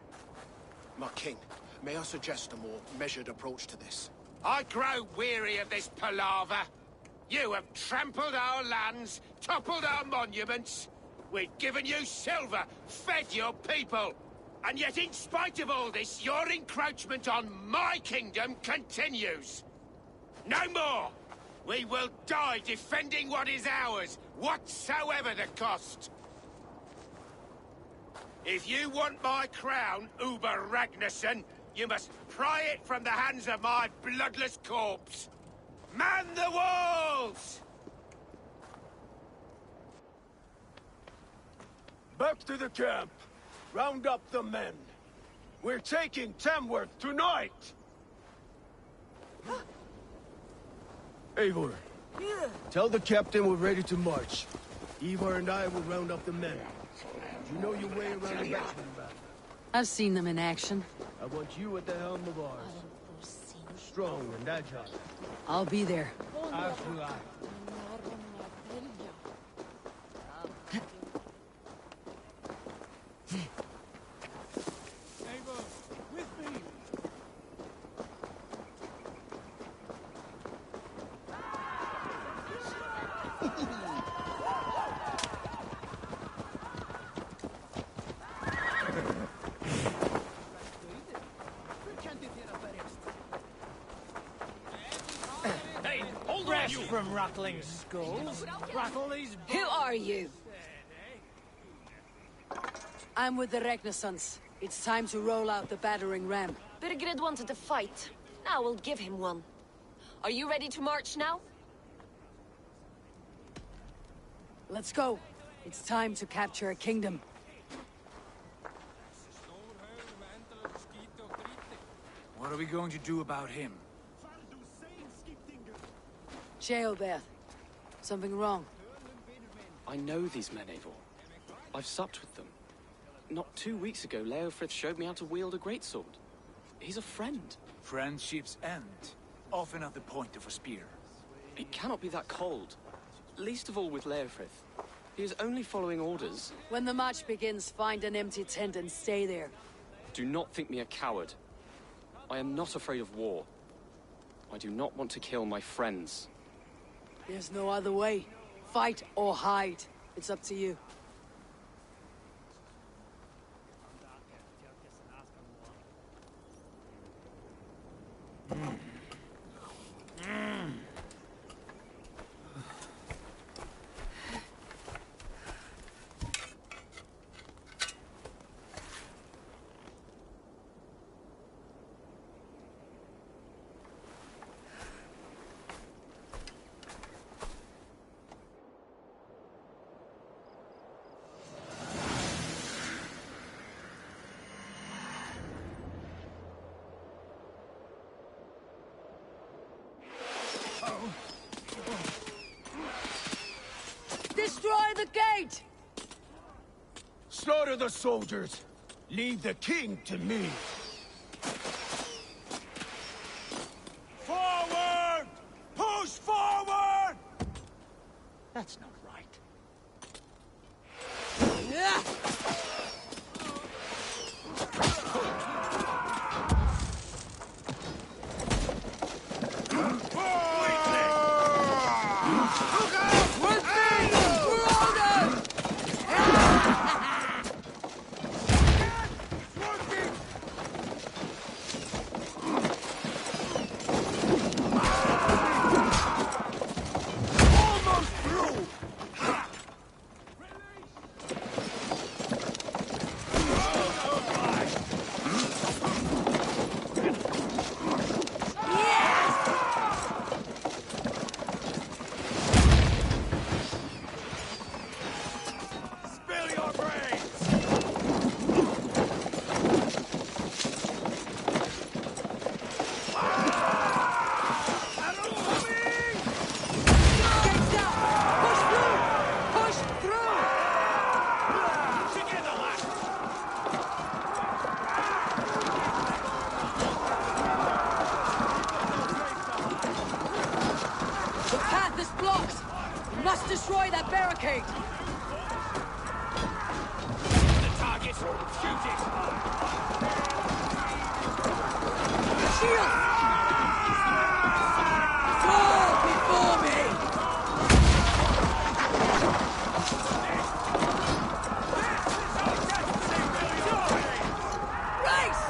My king, may I suggest a more measured approach to this? I grow weary of this palaver. You have trampled our lands, toppled our monuments. We've given you silver, fed your people. And yet in spite of all this, your encroachment on my kingdom continues. No more! We will die defending what is ours, whatsoever the cost. If you want my crown, Uber Ragnarsson, you must pry it from the hands of my bloodless corpse. Man the walls! Back to the camp. Round up the men. We're taking Tamworth tonight! Eivor. Yeah. Tell the captain we're ready to march. Ivar and I will round up the men. You know your way around the Dutchman battle. I've seen them in action. I want you at the helm of ours. Strong and agile. I'll be there. As will I. Rest from rattling skulls. Rattle these. Who are you? I'm with the Renaissance. It's time to roll out the battering ram. Birgred wanted to fight. Now we'll give him one. Are you ready to march now? Let's go. It's time to capture a kingdom. What are we going to do about him? Jailbeth. Something wrong? I know these men, Eivor. I've supped with them. Not 2 weeks ago, Leofrith showed me how to wield a greatsword. He's a friend. Friendships end, often at the point of a spear. It cannot be that cold. Least of all with Leofrith. He is only following orders. When the march begins, find an empty tent and stay there. Do not think me a coward. I am not afraid of war. I do not want to kill my friends. There's no other way. Fight or hide. It's up to you. Destroy the gate! Slaughter the soldiers. Leave the king to me. Forward! Push forward! That's not right. Destroy that barricade! The target! Shoot it! Shield! Fall before me! Race!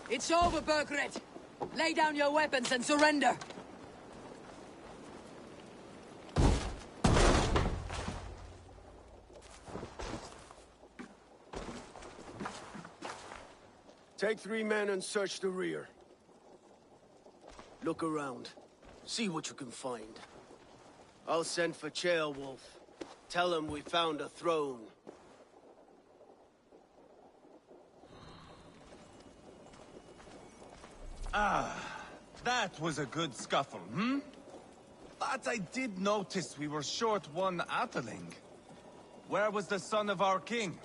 It's over, Burgred. Lay down your weapons and surrender. Take 3 men and search the rear. Look around. See what you can find. I'll send for Ceolwulf. Tell him we found a throne. Ah, that was a good scuffle, hmm? But I did notice we were short one Atheling. Where was the son of our king?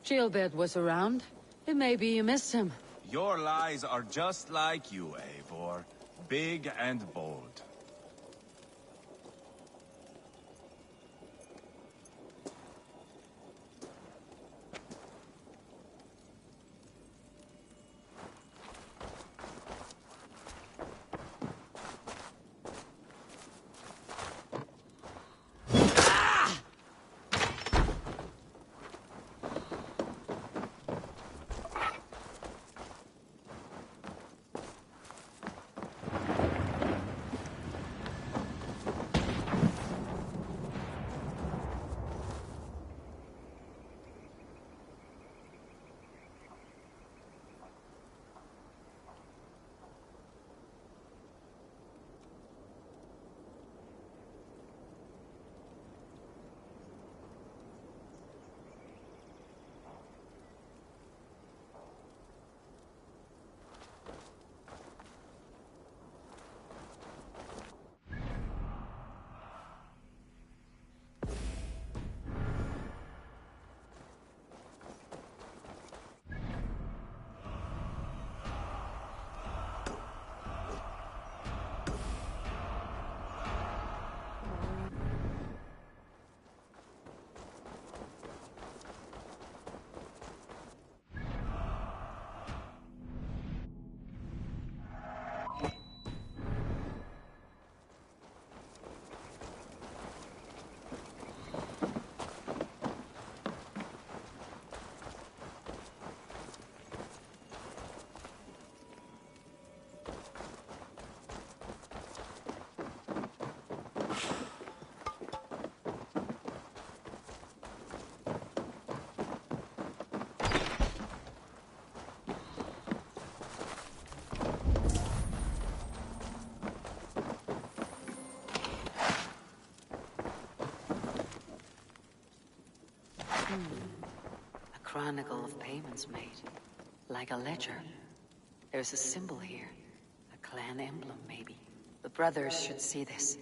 Gilbert was around. It may be you missed him. Your lies are just like you, Eivor. Big and bold. A chronicle of payments made. Like a ledger. There's a symbol here. A clan emblem, maybe. The brothers should see this.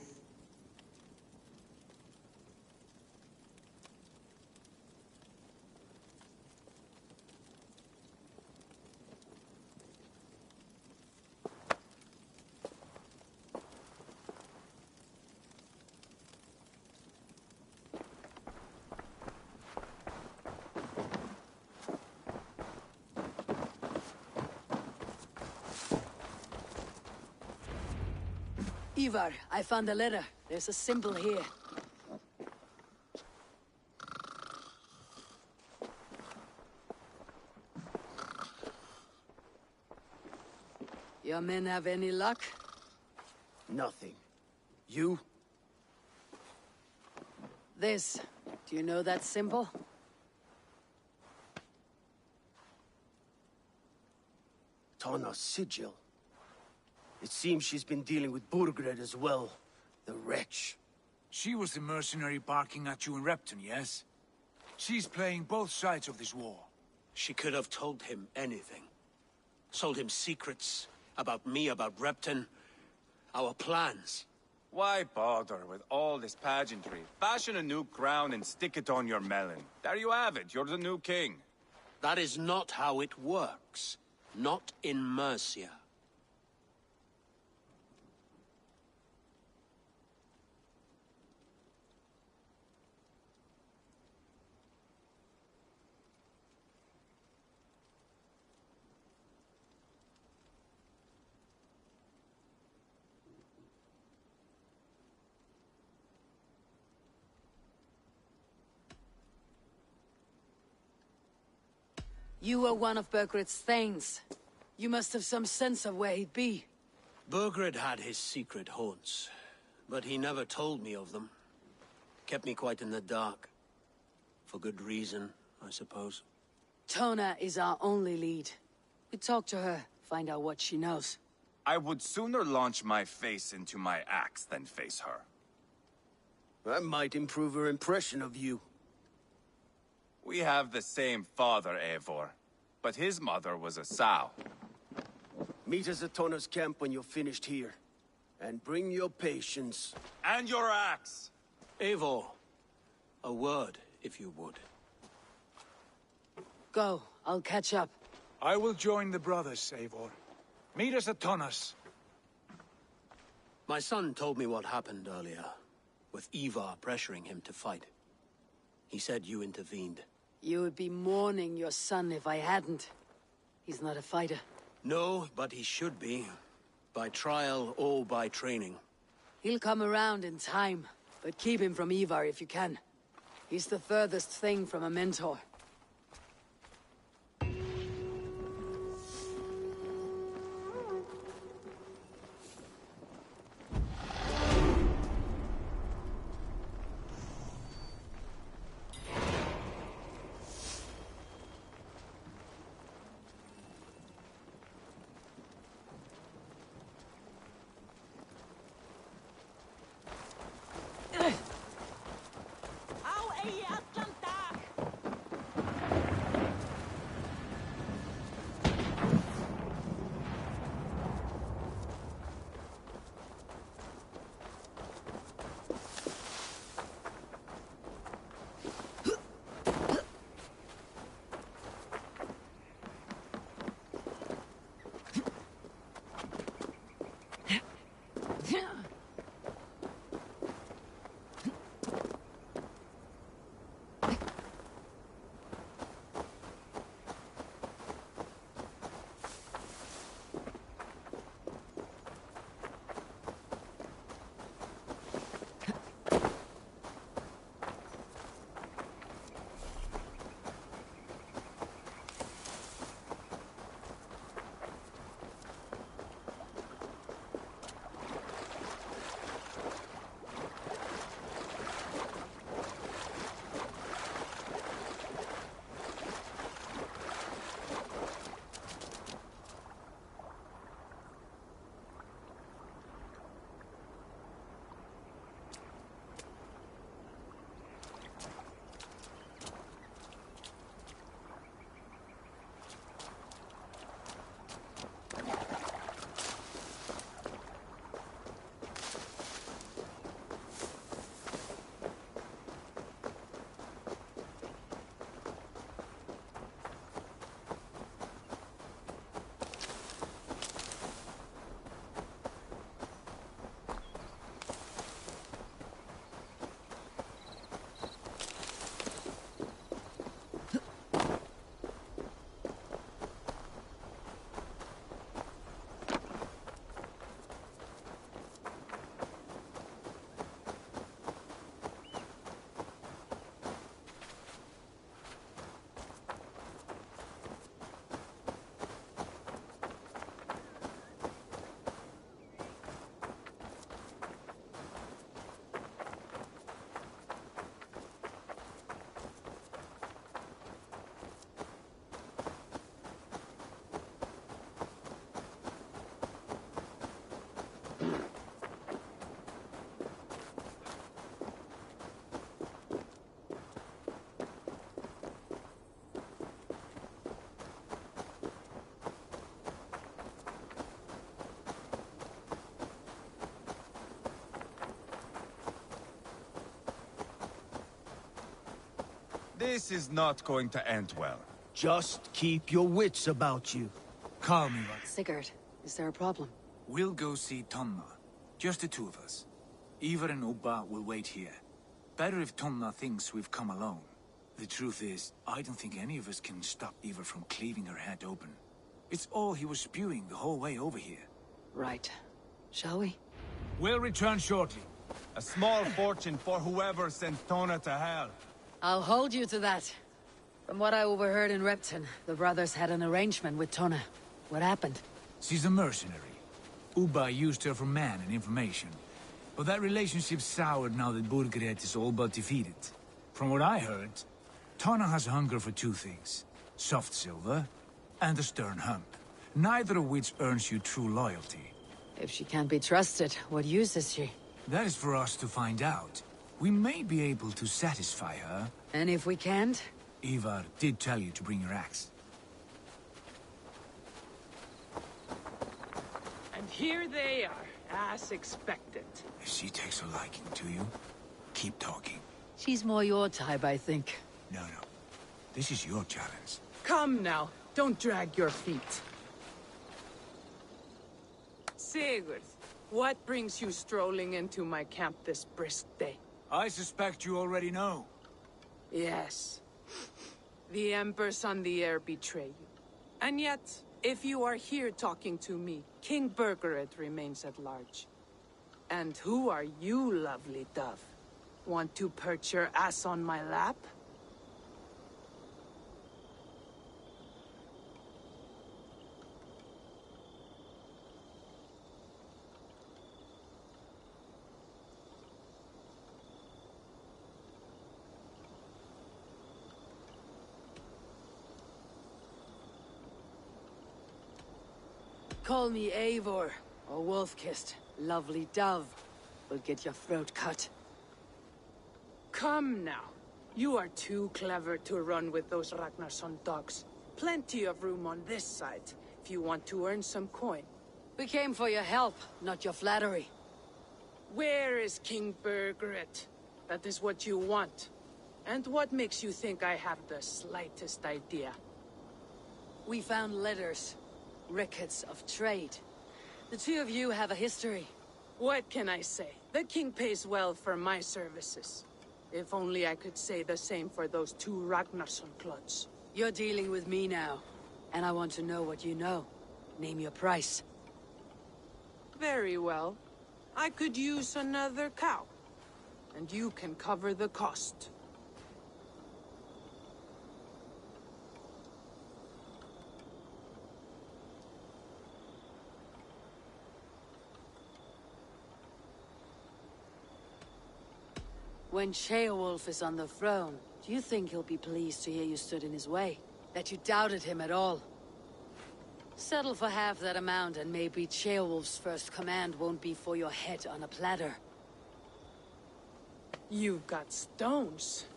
Ivar, I found a letter. There's a symbol here. Your men have any luck? Nothing. You? This. Do you know that symbol? Tana's sigil. It seems she's been dealing with Burgred as well. The wretch. She was the mercenary barking at you in Repton, yes? She's playing both sides of this war. She could have told him anything. Sold him secrets about me, about Repton, our plans. Why bother with all this pageantry? Fashion a new crown and stick it on your melon. There you have it, you're the new king. That is not how it works. Not in Mercia. You were one of Burgred's thanes. You must have some sense of where he'd be. Burgred had his secret haunts, but he never told me of them. Kept me quite in the dark. For good reason, I suppose. Tona is our only lead. We talk to her, find out what she knows. I would sooner launch my face into my axe than face her. That might improve her impression of you. We have the same father, Eivor, but his mother was a sow. Meet us at Tona's camp when you're finished here. And bring your patience. And your axe! Eivor, a word, if you would. Go, I'll catch up. I will join the brothers, Eivor. Meet us at Tona's. My son told me what happened earlier, with Ivar pressuring him to fight. He said you intervened. You would be mourning your son if I hadn't. He's not a fighter. No, but he should be. By trial or by training. He'll come around in time, but keep him from Ivar if you can. He's the furthest thing from a mentor. This is not going to end well. Just keep your wits about you. Calm, Ivar. Sigurd, is there a problem? We'll go see Tonna. Just the two of us. Ivar and Ubba will wait here. Better if Tonna thinks we've come alone. The truth is, I don't think any of us can stop Ivar from cleaving her head open. It's all he was spewing the whole way over here. Right. Shall we? We'll return shortly. A small fortune for whoever sent Tona to hell. I'll hold you to that. From what I overheard in Repton, the brothers had an arrangement with Tona. What happened? She's a mercenary. Uba used her for man and information. But that relationship soured now that Burgred is all but defeated. From what I heard, Tana has hunger for two things. Soft silver and a stern hump. Neither of which earns you true loyalty. If she can't be trusted, what use is she? That is for us to find out. We may be able to satisfy her. And if we can't? Ivar did tell you to bring your axe. And here they are, as expected. If she takes a liking to you, keep talking. She's more your type, I think. No. This is your challenge. Come now, don't drag your feet. Sigurd, what brings you strolling into my camp this brisk day? I suspect you already know. Yes. The Embers on the air betray you. And yet, if you are here talking to me, King Burgred remains at large. And who are you, lovely dove? Want to perch your ass on my lap? Call me Eivor, or Wolf-Kissed. Lovely dove. Will get your throat cut. Come now. You are too clever to run with those Ragnarsson dogs. Plenty of room on this side, if you want to earn some coin. We came for your help, not your flattery. Where is King Burgred? That is what you want. And what makes you think I have the slightest idea? We found letters. Records of trade. The two of you have a history. What can I say? The king pays well for my services. If only I could say the same for those two Ragnarsson clods. You're dealing with me now, and I want to know what you know. Name your price. Very well. I could use another cow. And you can cover the cost. When Ceolwulf is on the throne, do you think he'll be pleased to hear you stood in his way? That you doubted him at all? Settle for half that amount and maybe Ceolwulf's first command won't be for your head on a platter. You've got stones.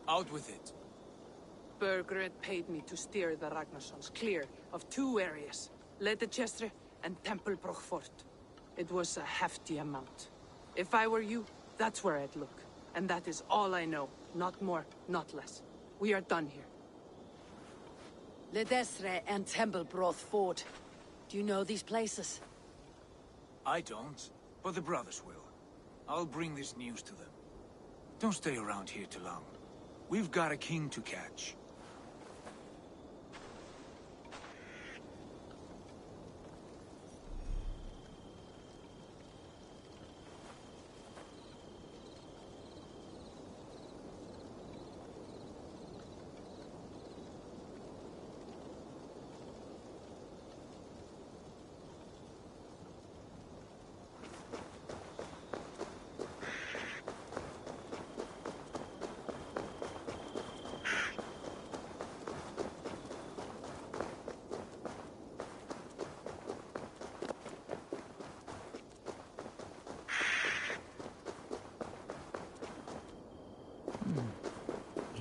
Out with it. Burgred paid me to steer the Ragnarssons clear of two areas. Ledechestre and Temple Brochfort. It was a hefty amount. If I were you, that's where I'd look. And that is all I know. Not more, not less. We are done here. Ledestre and Templebroth Fort. Do you know these places? I don't, but the brothers will. I'll bring this news to them. Don't stay around here too long. We've got a king to catch.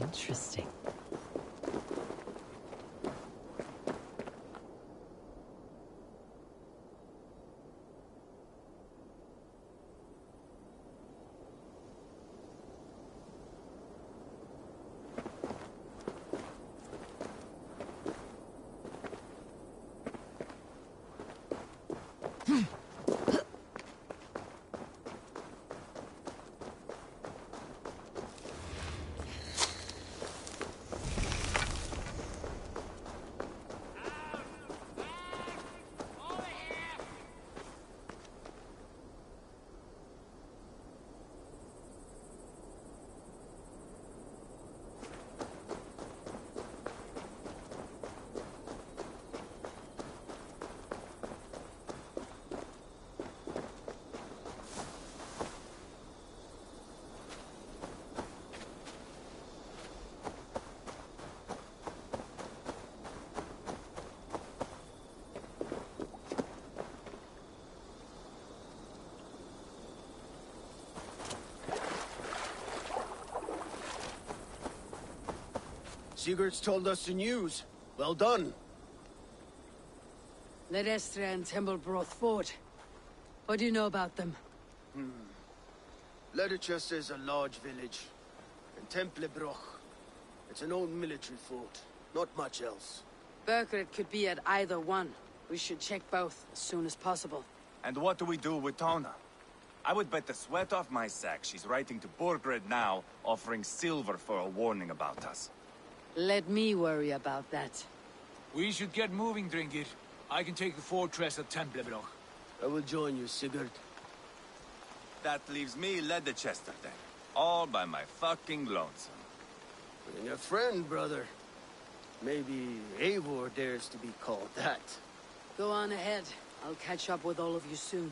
Interesting. Sigurd's told us the news. Well done. Ledestra and Templebroth fought. What do you know about them? Leatherchester is a large village. And Templebroch. It's an old military fort. Not much else. Burgred could be at either one. We should check both as soon as possible. And what do we do with Tona? I would bet the sweat off my sack she's writing to Borgred now, offering silver for a warning about us. Let me worry about that. We should get moving, Drinkit. I can take the fortress at Templebroch. I will join you, Sigurd. That leaves me Ledechester then. All by my fucking lonesome. Bring a friend, brother. Maybe Eivor dares to be called that. Go on ahead. I'll catch up with all of you soon.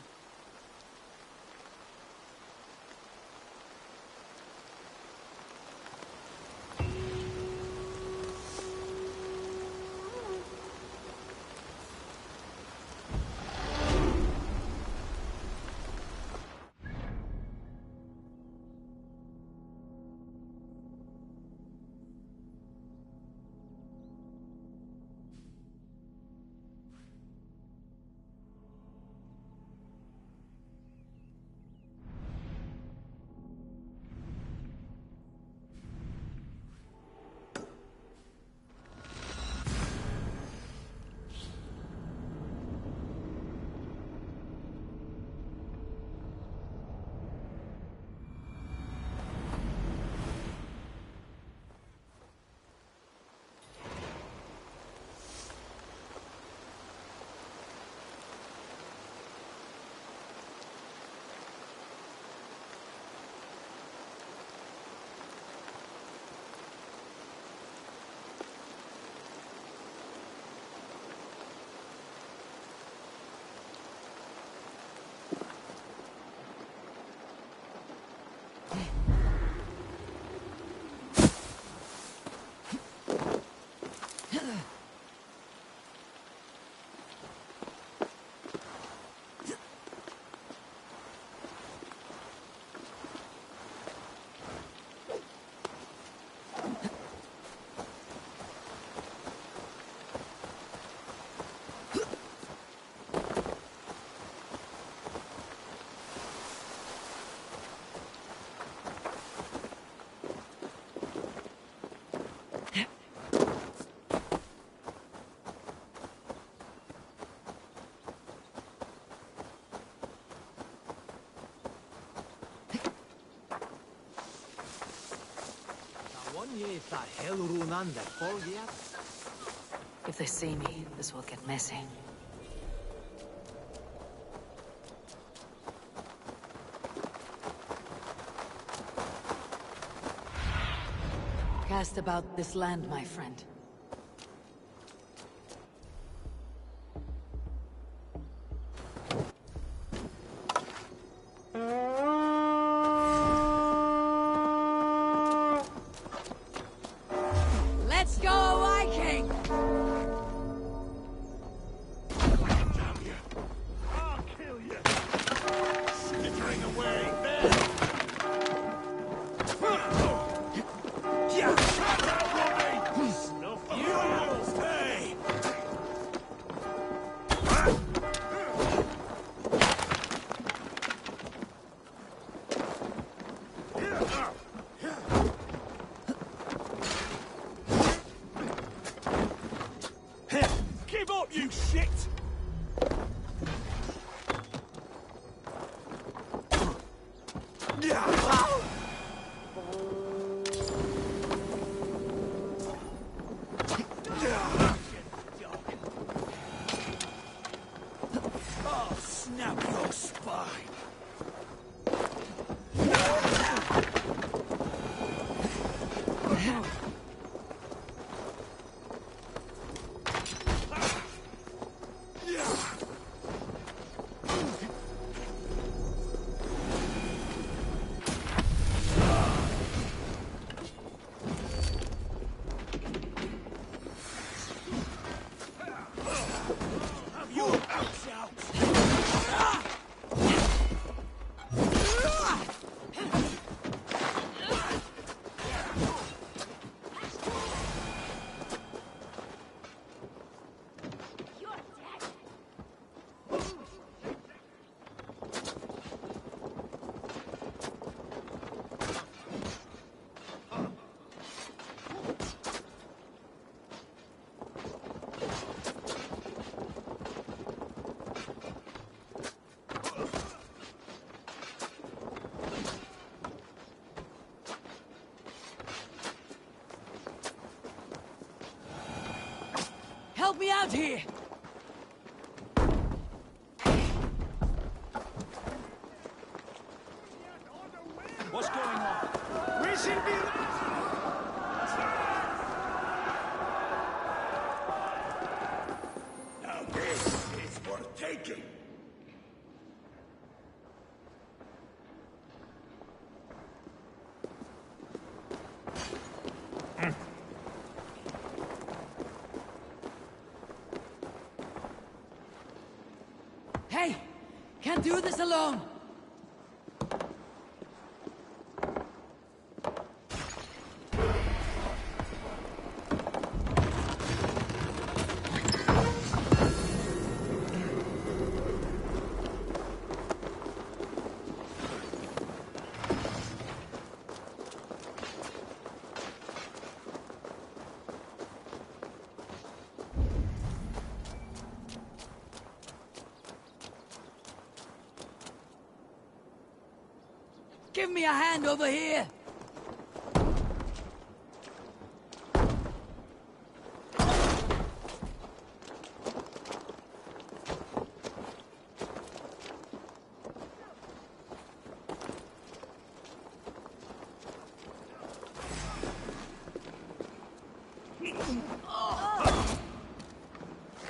If they see me, this will get messy. Cast about this land, my friend. Let's go, Viking! Damn you! I'll kill you! Snickering away there! Yeah! That will be! Snuff you will stay! Give up, you shit! Oh, snap your spine! Help me out here! What's going on? We should be... Now this is worth taking. Hey! Can't do this alone! Give me a hand over here!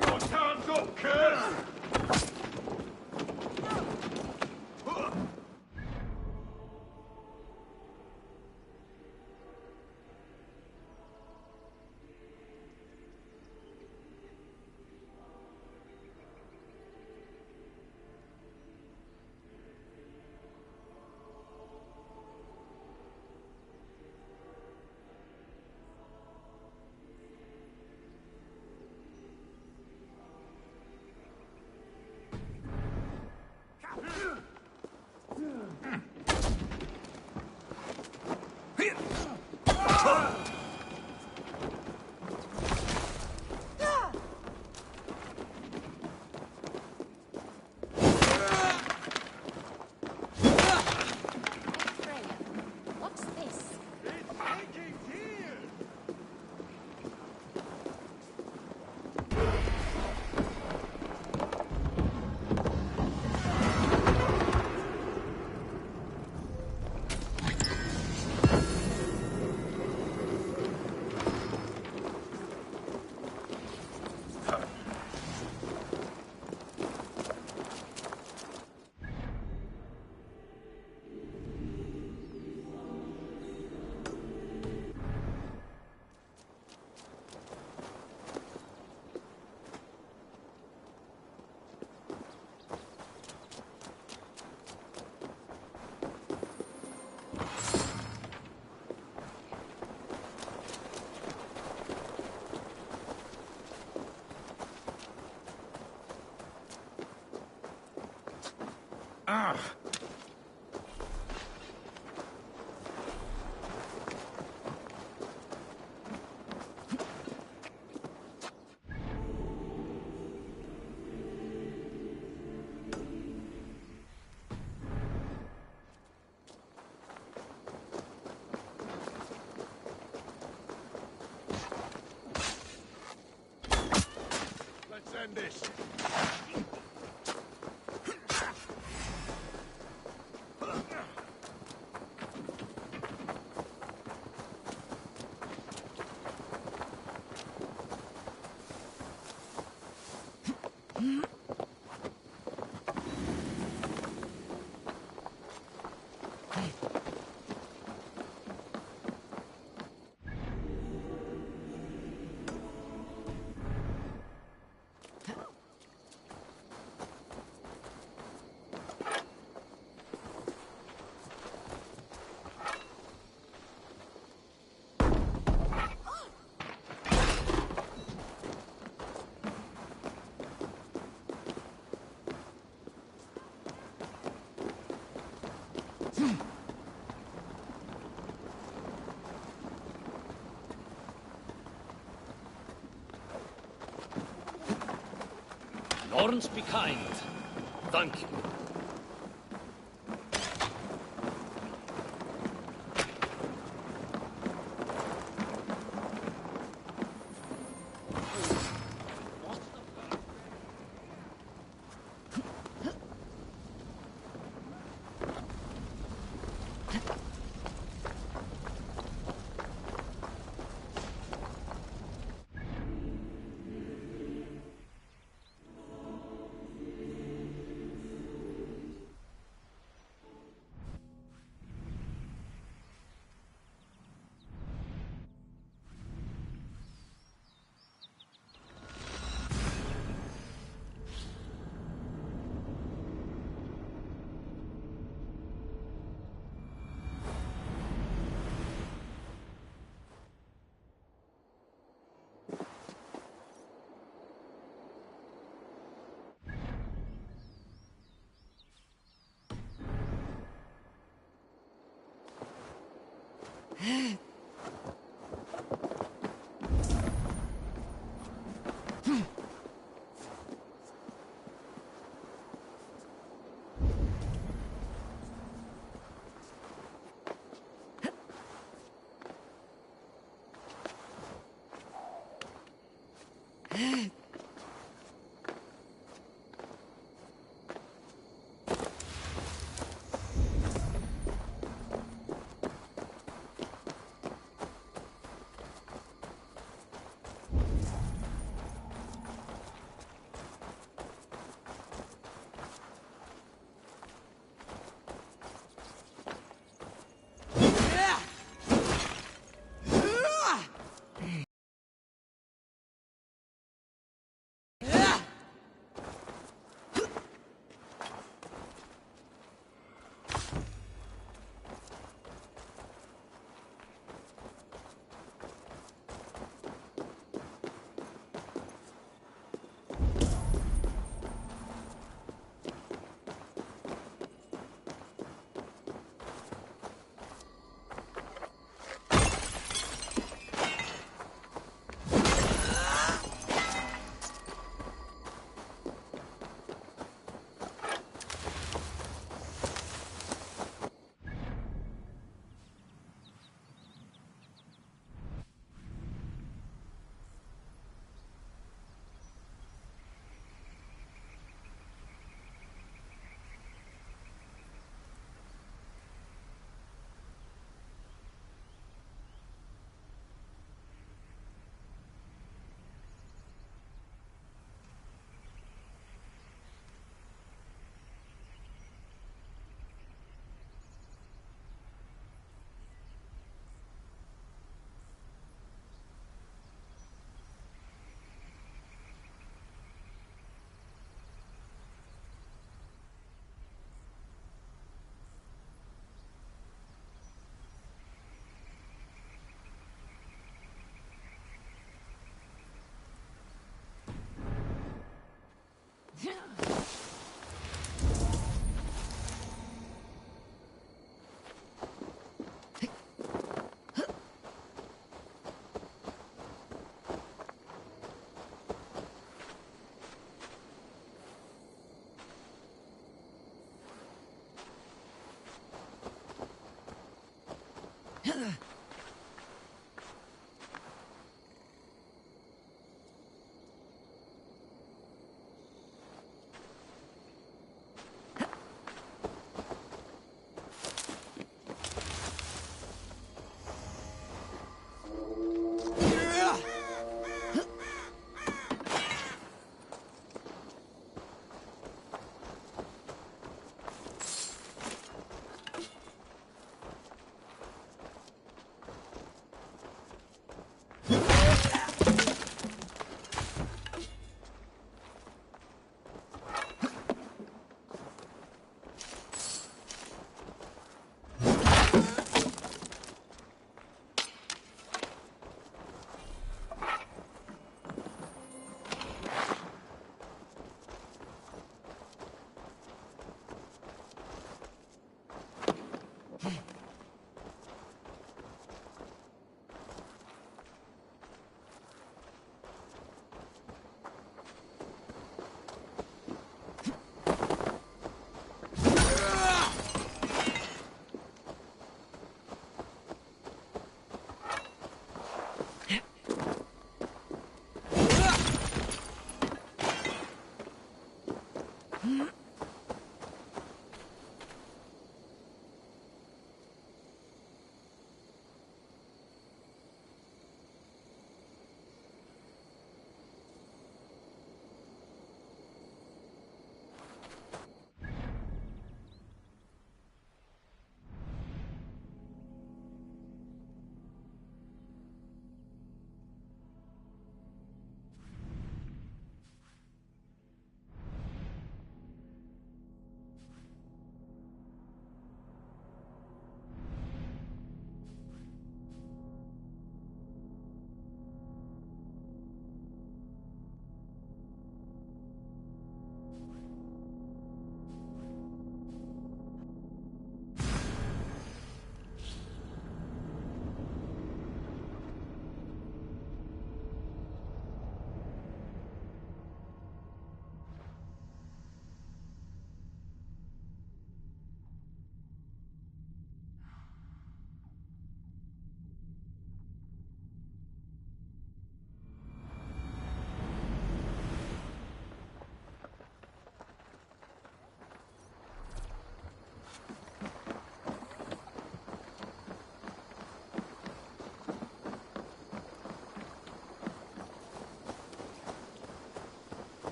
Your time's up, kid! What's this? Let's end this. Lawrence, be kind. Thank you.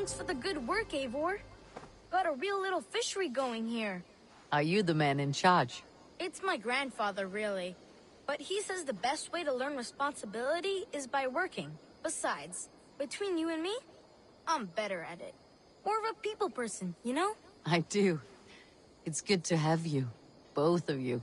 Thanks for the good work, Eivor. Got a real little fishery going here. Are you the man in charge? It's my grandfather, really. But he says the best way to learn responsibility is by working. Besides, between you and me, I'm better at it. More of a people person, you know? I do. It's good to have you. Both of you.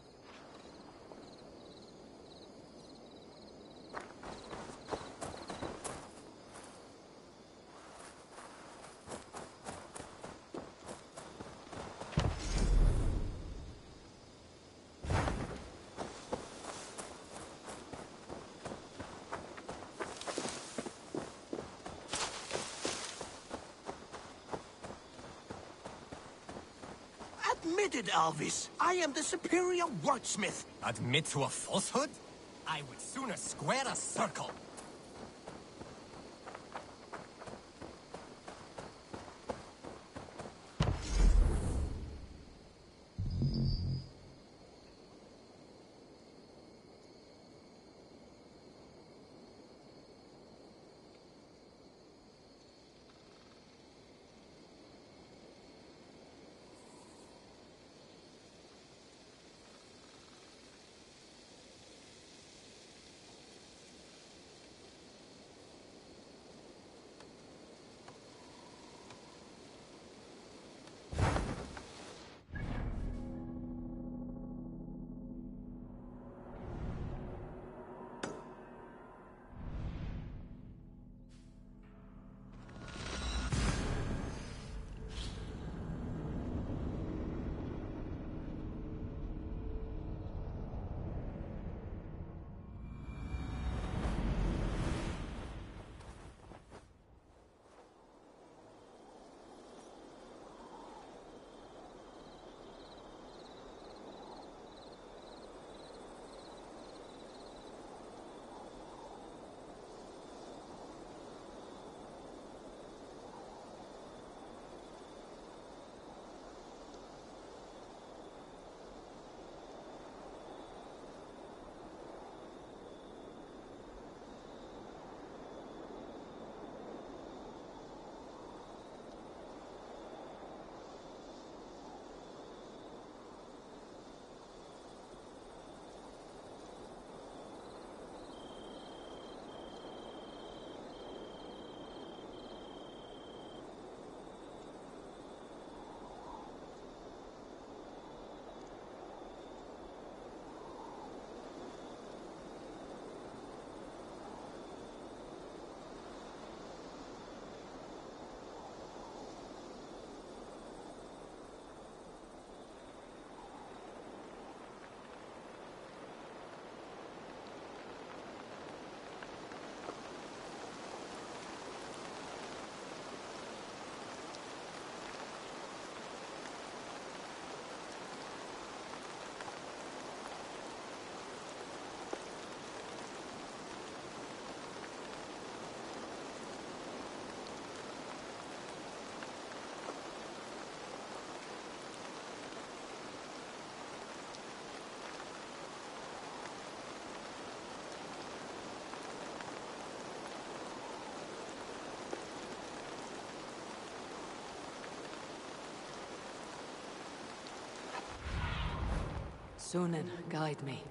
Admitted, Alvis. I am the superior wordsmith. Admit to a falsehood? I would sooner square a circle. Sunan, guide me.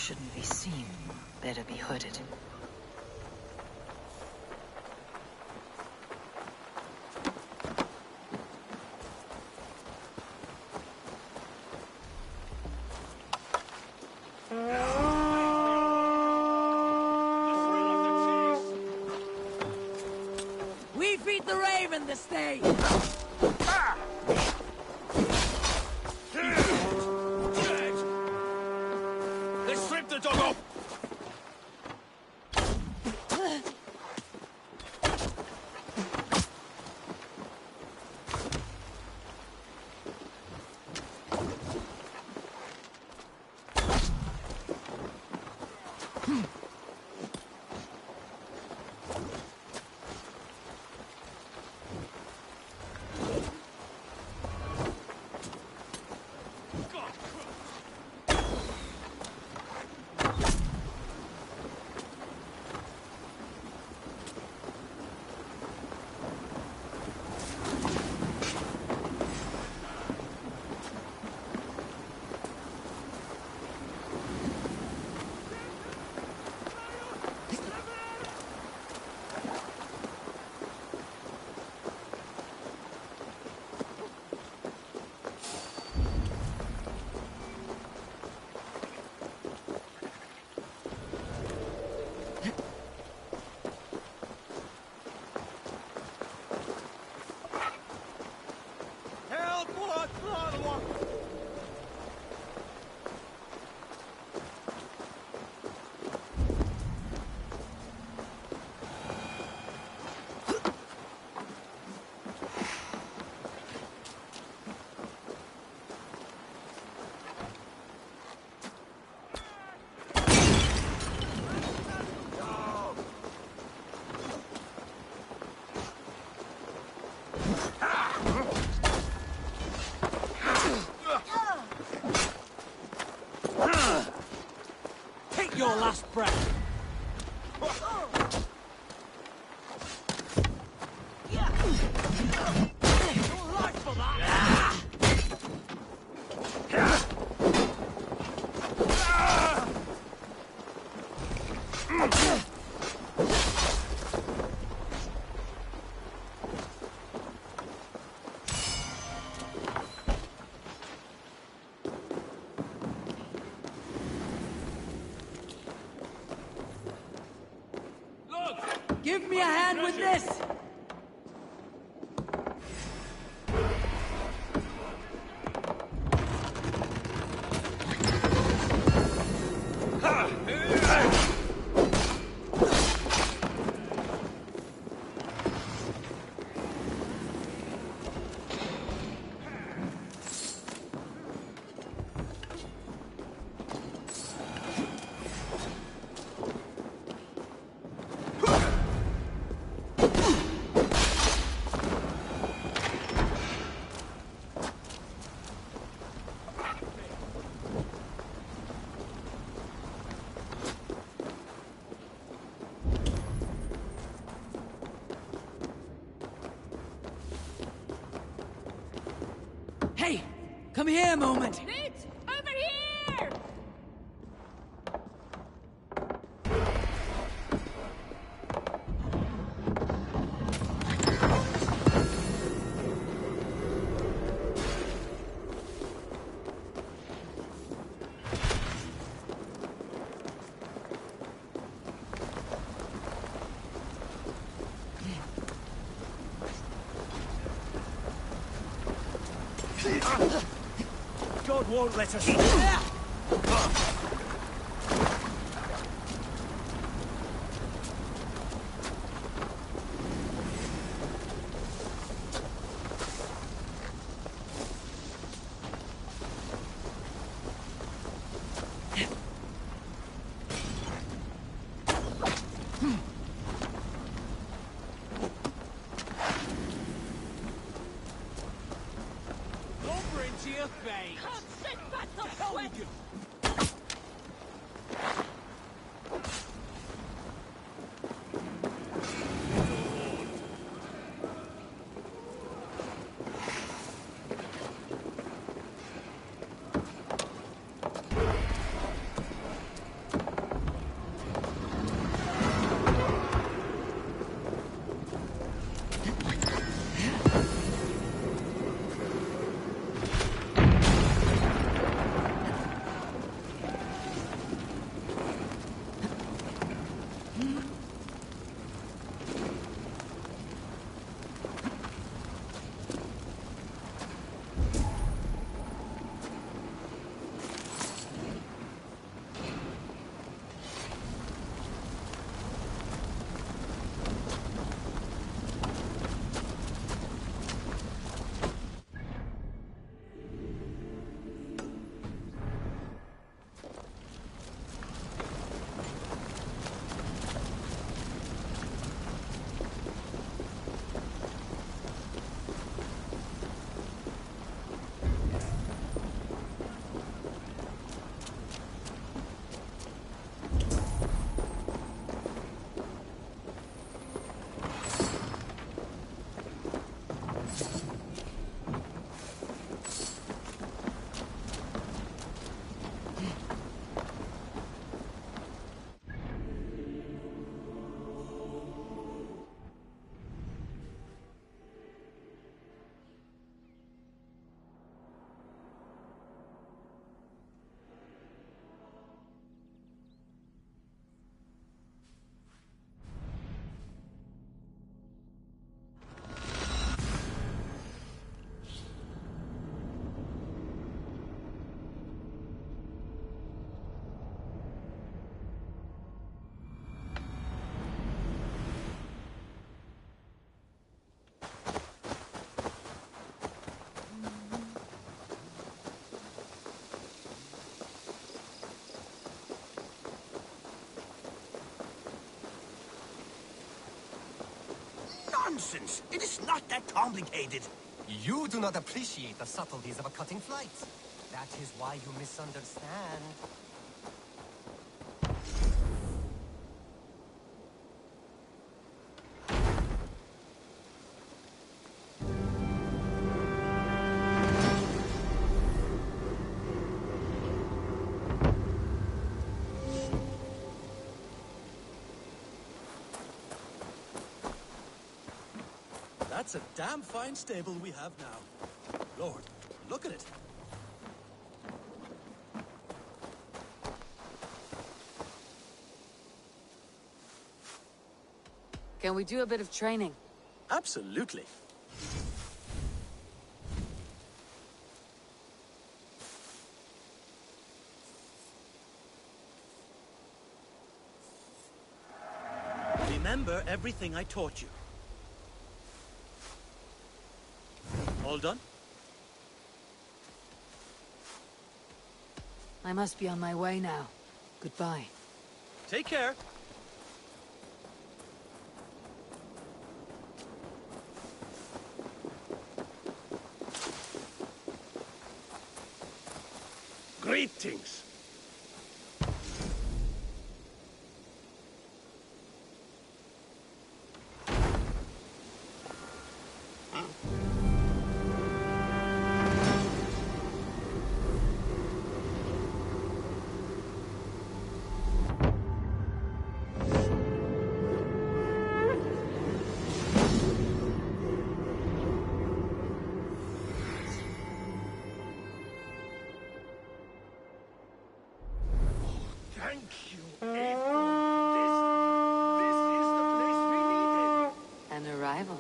Shouldn't be seen. Better be hooded. We feed the raven this day! They stripped the dog off! Take your last breath! Give me a hand with this! Hey! Come here a moment! Nate! Over here! God won't let us. Over into your face! Come sit back the sweat! nonsense. It is not that complicated. You do not appreciate the subtleties of a cutting flight. That is why you misunderstand. That's a damn fine stable we have now. Lord, look at it. Can we do a bit of training? Absolutely. Remember everything I taught you. All done? I must be on my way now. Goodbye. Take care. Greetings. Thank you, Eivor. This is the place we needed. An arrival.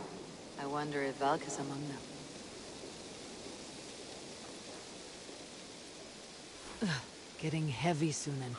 I wonder if Valk is among them. Ugh, getting heavy soon and